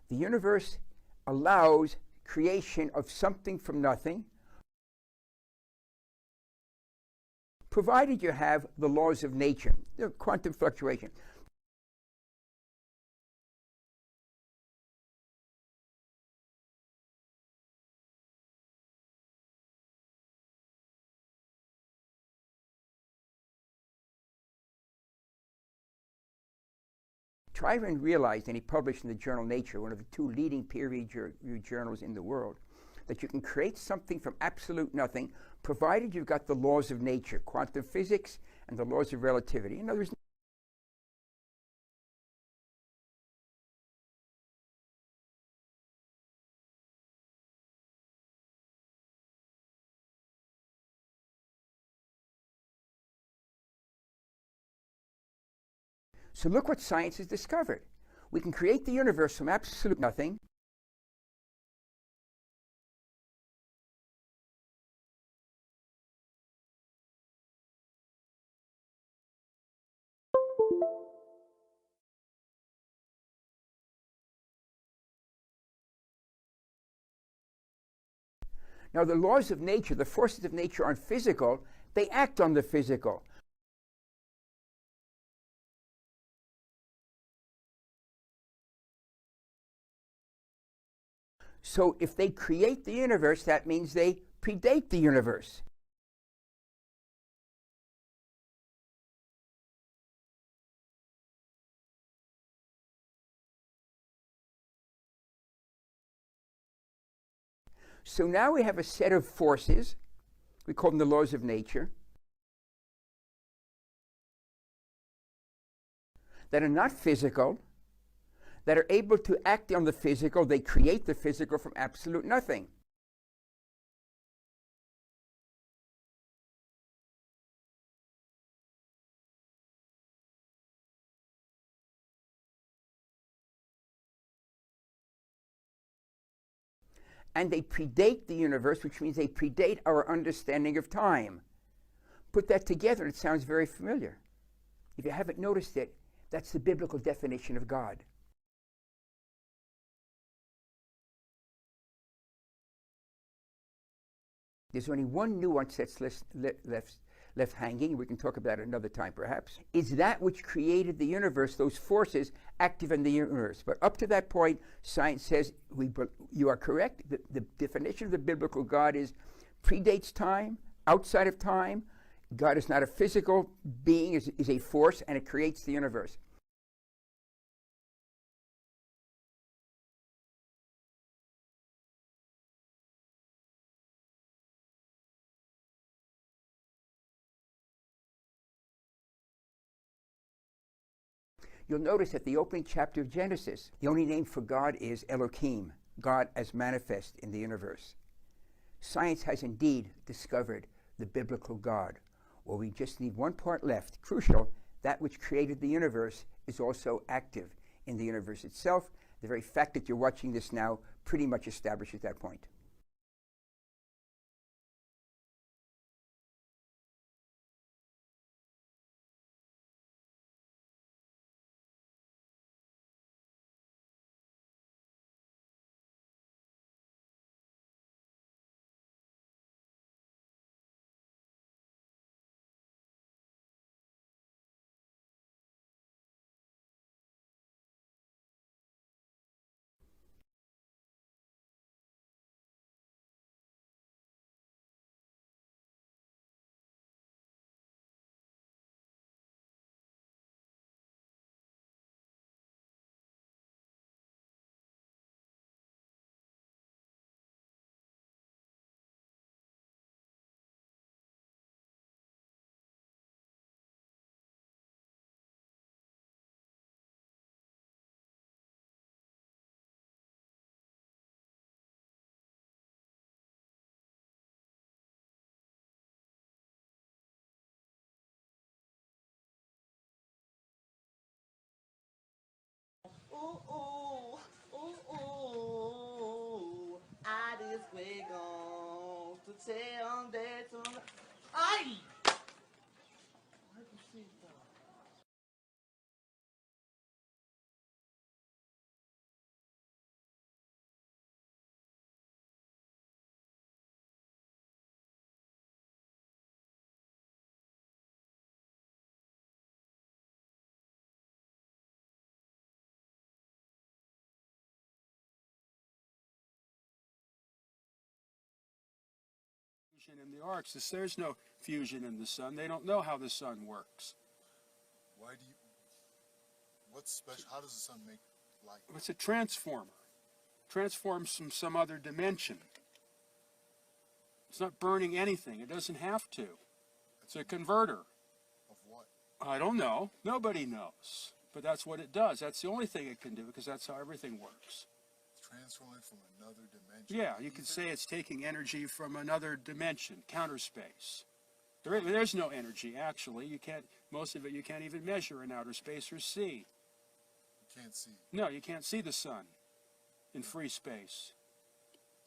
The universe allows creation of something from nothing, provided you have the laws of nature, the quantum fluctuation. Tryon realized, and he published in the journal Nature, one of the two leading peer-reviewed journals in the world, that you can create something from absolute nothing, provided you've got the laws of nature, quantum physics and the laws of relativity. In other words, so look what science has discovered. We can create the universe from absolute nothing. Now, the laws of nature, the forces of nature aren't physical, they act on the physical. So if they create the universe, that means they predate the universe. So now we have a set of forces, we call them the laws of nature, that are not physical, that are able to act on the physical. They create the physical from absolute nothing. And they predate the universe, which means they predate our understanding of time. Put that together, and it sounds very familiar. If you haven't noticed it, that's the biblical definition of God. There's only one nuance that's left hanging. We can talk about it another time, perhaps. Is that which created the universe, those forces active in the universe. But up to that point, science says you are correct. The definition of the biblical God is predates time, outside of time. God is not a physical being, is a force, and it creates the universe. You'll notice that the opening chapter of Genesis, the only name for God is Elohim, God as manifest in the universe. Science has indeed discovered the biblical God. Well, we just need one part left, crucial. That which created the universe is also active in the universe itself. The very fact that you're watching this now pretty much establishes that point. Ooh, ooh, ooh, ooh. I just wig on to tell that to me. Aye! In the arcs, there's no fusion in the sun. They don't know how the sun works. Why do you? What's special? How does the sun make light? It's a transformer. Transforms from some other dimension. It's not burning anything. It doesn't have to. It's a converter. Of what? I don't know. Nobody knows. But that's what it does. That's the only thing it can do, because that's how everything works. Transforming from another dimension. Yeah, you could say it's taking energy from another dimension, counter space. There's no energy, actually. You can't. Most of it you can't even measure in outer space or see. You can't see. No, you can't see the sun in free space.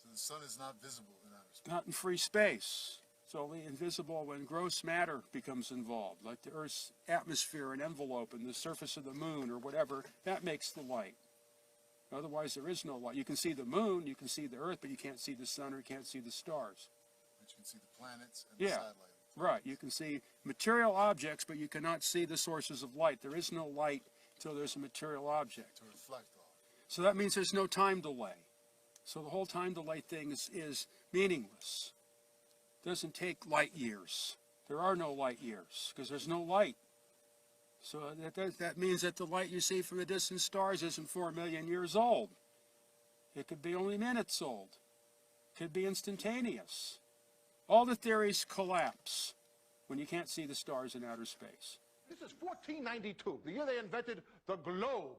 So the sun is not visible in outer space. Not in free space. It's only invisible when gross matter becomes involved, like the Earth's atmosphere and envelope and the surface of the moon or whatever. That makes the light. Otherwise, there is no light. You can see the moon, you can see the Earth, but you can't see the sun or you can't see the stars. But you can see the planets and the satellite. Right. You can see material objects, but you cannot see the sources of light. There is no light until there's a material object. To reflect off. So that means there's no time delay. So the whole time delay thing is meaningless. doesn't take light years. There are no light years because there's no light. So that means that the light you see from the distant stars isn't 4 million years old. It could be only minutes old. It could be instantaneous. All the theories collapse when you can't see the stars in outer space. This is 1492, the year they invented the globe.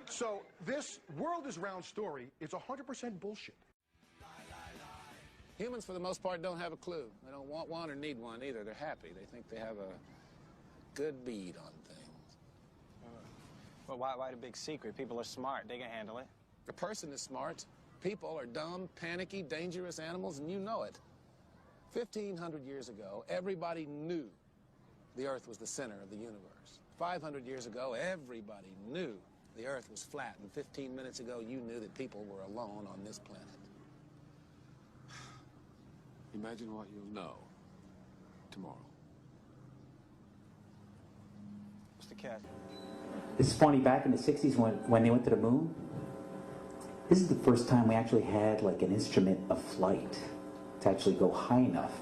So this world is round story is 100% bullshit. Humans, for the most part, don't have a clue. They don't want one or need one either. They're happy. They think they have a good bead on things. Well, why the big secret? People are smart. They can handle it. A person is smart. People are dumb, panicky, dangerous animals, and you know it. 1,500 years ago, everybody knew the Earth was the center of the universe. 500 years ago, everybody knew the Earth was flat. And 15 minutes ago, you knew that people were alone on this planet. Imagine what you'll know tomorrow. Mr. Cat. It's funny, back in the 60s when they went to the moon, this is the first time we actually had like an instrument of flight to actually go high enough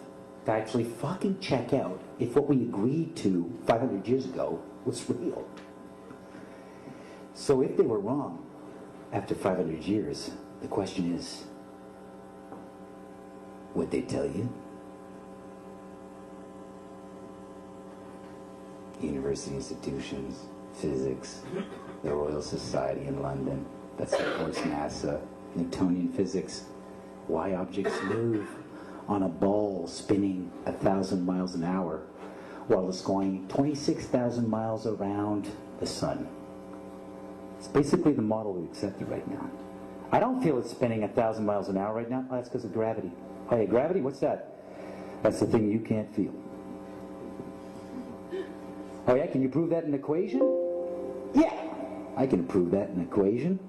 to actually fucking check out if what we agreed to 500 years ago was real. So if they were wrong after 500 years, the question is, would they tell you? University institutions, physics, the Royal Society in London, that supports NASA, Newtonian physics, why objects move on a ball spinning 1,000 miles an hour while it's going 26,000 miles around the sun. It's basically the model we accepted right now. I don't feel it's spinning 1,000 miles an hour right now. Oh, that's because of gravity. Oh yeah, gravity? What's that? That's the thing you can't feel. Oh yeah, can you prove that in an equation? Yeah, I can prove that in an equation.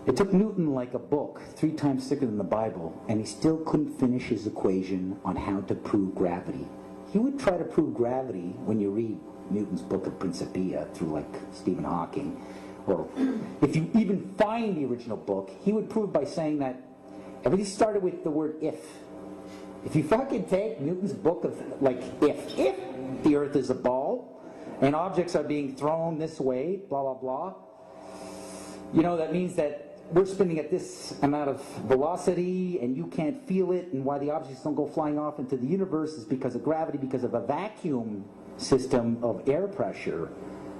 It took Newton like a book, 3 times thicker than the Bible, and he still couldn't finish his equation on how to prove gravity. He would try to prove gravity when you read Newton's book of Principia through like Stephen Hawking, or if you even find the original book, he would prove by saying that everything started with the word if. If you fucking take Newton's book of like if the Earth is a ball and objects are being thrown this way, blah blah blah, you know, that means that we're spinning at this amount of velocity and you can't feel it, and why the objects don't go flying off into the universe is because of gravity, because of a vacuum system of air pressure.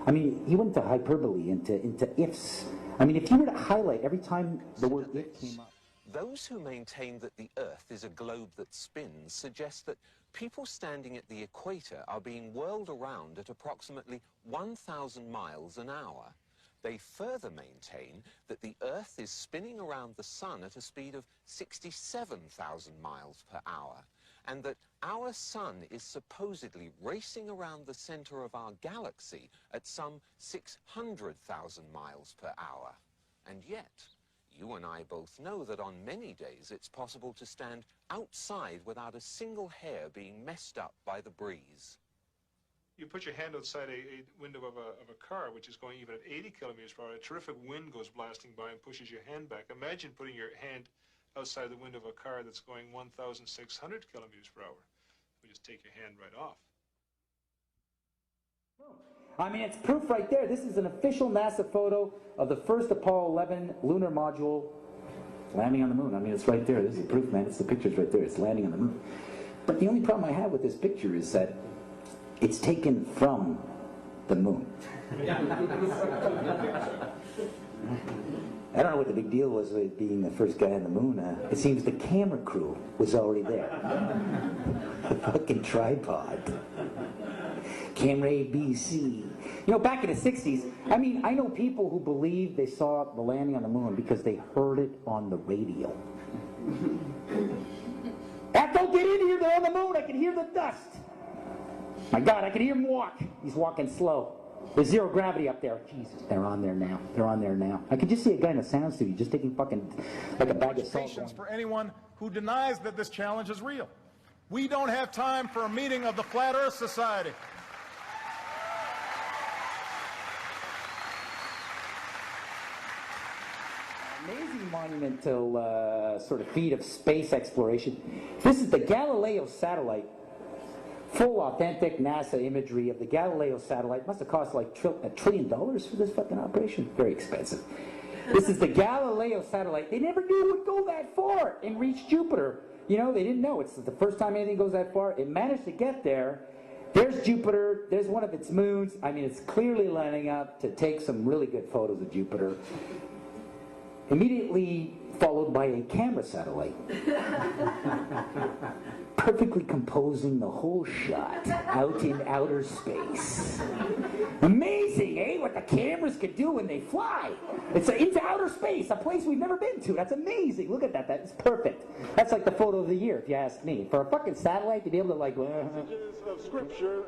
I mean, he went into hyperbole, into ifs. I mean, if you were to highlight every time the word if came up. Those who maintain that the Earth is a globe that spins suggest that people standing at the equator are being whirled around at approximately 1,000 miles an hour. They further maintain that the Earth is spinning around the Sun at a speed of 67,000 miles per hour, and that our Sun is supposedly racing around the center of our galaxy at some 600,000 miles per hour. And yet, you and I both know that on many days it's possible to stand outside without a single hair being messed up by the breeze. You put your hand outside a window of a car, which is going even at 80 kilometers per hour. A terrific wind goes blasting by and pushes your hand back. Imagine putting your hand outside the window of a car that's going 1,600 kilometers per hour. You just take your hand right off. I mean, it's proof right there. This is an official NASA photo of the first Apollo 11 lunar module landing on the moon. I mean, it's right there. This is proof, man. It's the picture's right there. It's landing on the moon. But the only problem I have with this picture is that it's taken from the moon. I don't know what the big deal was with being the first guy on the moon. It seems the camera crew was already there. The fucking tripod. Camera A, B, C. You know, back in the 60s, I mean, I know people who believe they saw the landing on the moon because they heard it on the radio. Don't get in here, they're on the moon, I can hear the dust. My God, I can hear him walk. He's walking slow. There's zero gravity up there. Jesus, they're on there now. They're on there now. I could just see a guy in a sound studio just taking fucking like a bag of salt. Patience for anyone who denies that this challenge is real. We don't have time for a meeting of the Flat Earth Society. Amazing monumental sort of feat of space exploration. This is the Galileo satellite. Full authentic NASA imagery of the Galileo satellite. Must have cost like $1 trillion for this fucking operation. Very expensive. This is the Galileo satellite. They never knew it would go that far and reach Jupiter. You know, they didn't know. It's the first time anything goes that far. It managed to get there. There's Jupiter. There's one of its moons. I mean, it's clearly lining up to take some really good photos of Jupiter. Immediately followed by a camera satellite. Perfectly composing the whole shot out in outer space. Amazing, eh? What the cameras can do when they fly. It's into outer space, a place we've never been to. That's amazing. Look at that. That's perfect. That's like the photo of the year, if you ask me. For a fucking satellite to be able to like... Messages of Scripture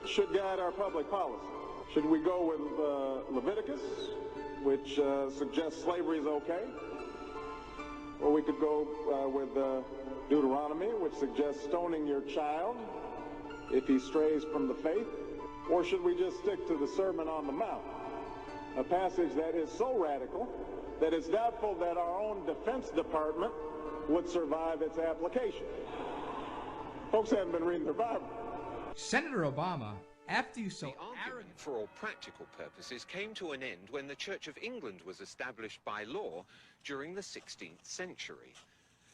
should guide our public policy. Should we go with Leviticus, which suggests slavery is okay? Or we could go with Deuteronomy, which suggests stoning your child if he strays from the faith? Or should we just stick to the Sermon on the Mount, a passage that is so radical that it's doubtful that our own Defense Department would survive its application? Folks haven't been reading their Bible. Senator Obama, after you so argument for all practical purposes came to an end when the Church of England was established by law during the 16th century.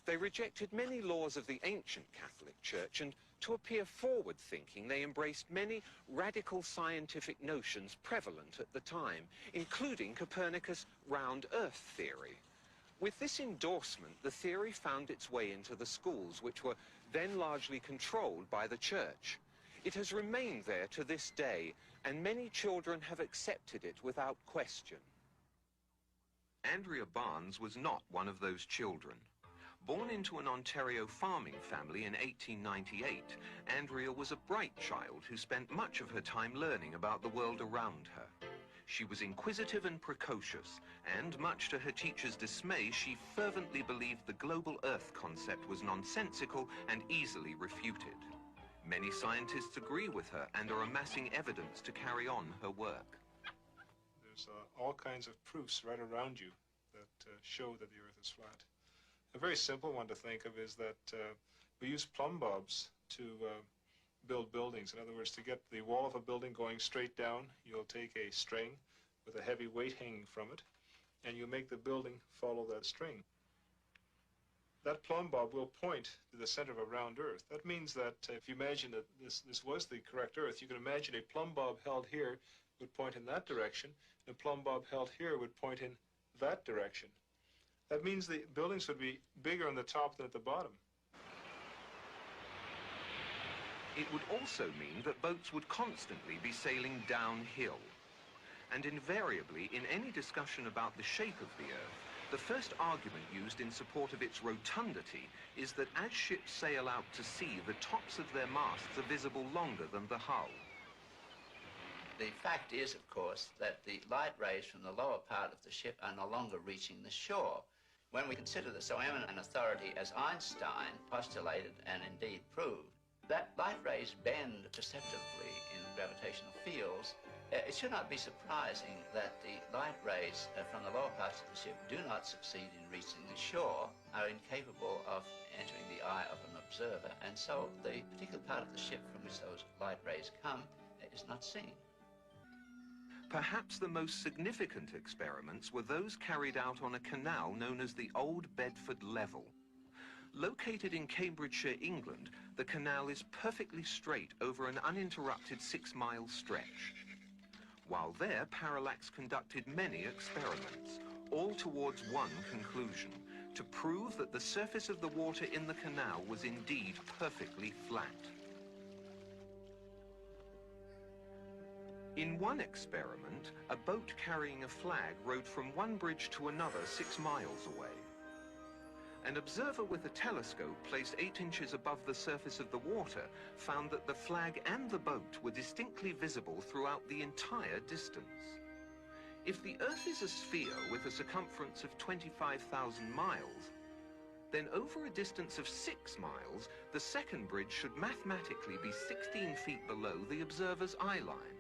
They rejected many laws of the ancient Catholic Church, and to appear forward-thinking, they embraced many radical scientific notions prevalent at the time, including Copernicus' round Earth theory. With this endorsement, the theory found its way into the schools, which were then largely controlled by the Church. It has remained there to this day, and many children have accepted it without question. Andrea Barnes was not one of those children. Born into an Ontario farming family in 1898, Andrea was a bright child who spent much of her time learning about the world around her. She was inquisitive and precocious, and much to her teacher's dismay, she fervently believed the global Earth concept was nonsensical and easily refuted. Many scientists agree with her and are amassing evidence to carry on her work. There's all kinds of proofs right around you that show that the Earth is flat. A very simple one to think of is that we use plumb bobs to build buildings. In other words, to get the wall of a building going straight down, you'll take a string with a heavy weight hanging from it, and you make the building follow that string. That plumb bob will point to the center of a round Earth. That means that if you imagine that this was the correct Earth, you can imagine a plumb bob held here would point in that direction, and a plumb bob held here would point in that direction. That means the buildings would be bigger on the top than at the bottom. It would also mean that boats would constantly be sailing downhill. And invariably, in any discussion about the shape of the Earth, the first argument used in support of its rotundity is that as ships sail out to sea, the tops of their masts are visible longer than the hull. The fact is, of course, that the light rays from the lower part of the ship are no longer reaching the shore. When we consider that so eminent an authority as Einstein postulated and indeed proved, that light rays bend perceptibly in gravitational fields, it should not be surprising that the light rays from the lower parts of the ship do not succeed in reaching the shore, are incapable of entering the eye of an observer, and so the particular part of the ship from which those light rays come is not seen. Perhaps the most significant experiments were those carried out on a canal known as the Old Bedford Level. Located in Cambridgeshire, England, the canal is perfectly straight over an uninterrupted 6-mile stretch. While there, Parallax conducted many experiments, all towards one conclusion: to prove that the surface of the water in the canal was indeed perfectly flat. In one experiment, a boat carrying a flag rowed from one bridge to another 6 miles away. An observer with a telescope placed 8 inches above the surface of the water found that the flag and the boat were distinctly visible throughout the entire distance. If the Earth is a sphere with a circumference of 25,000 miles, then over a distance of 6 miles, the second bridge should mathematically be 16 feet below the observer's eye line.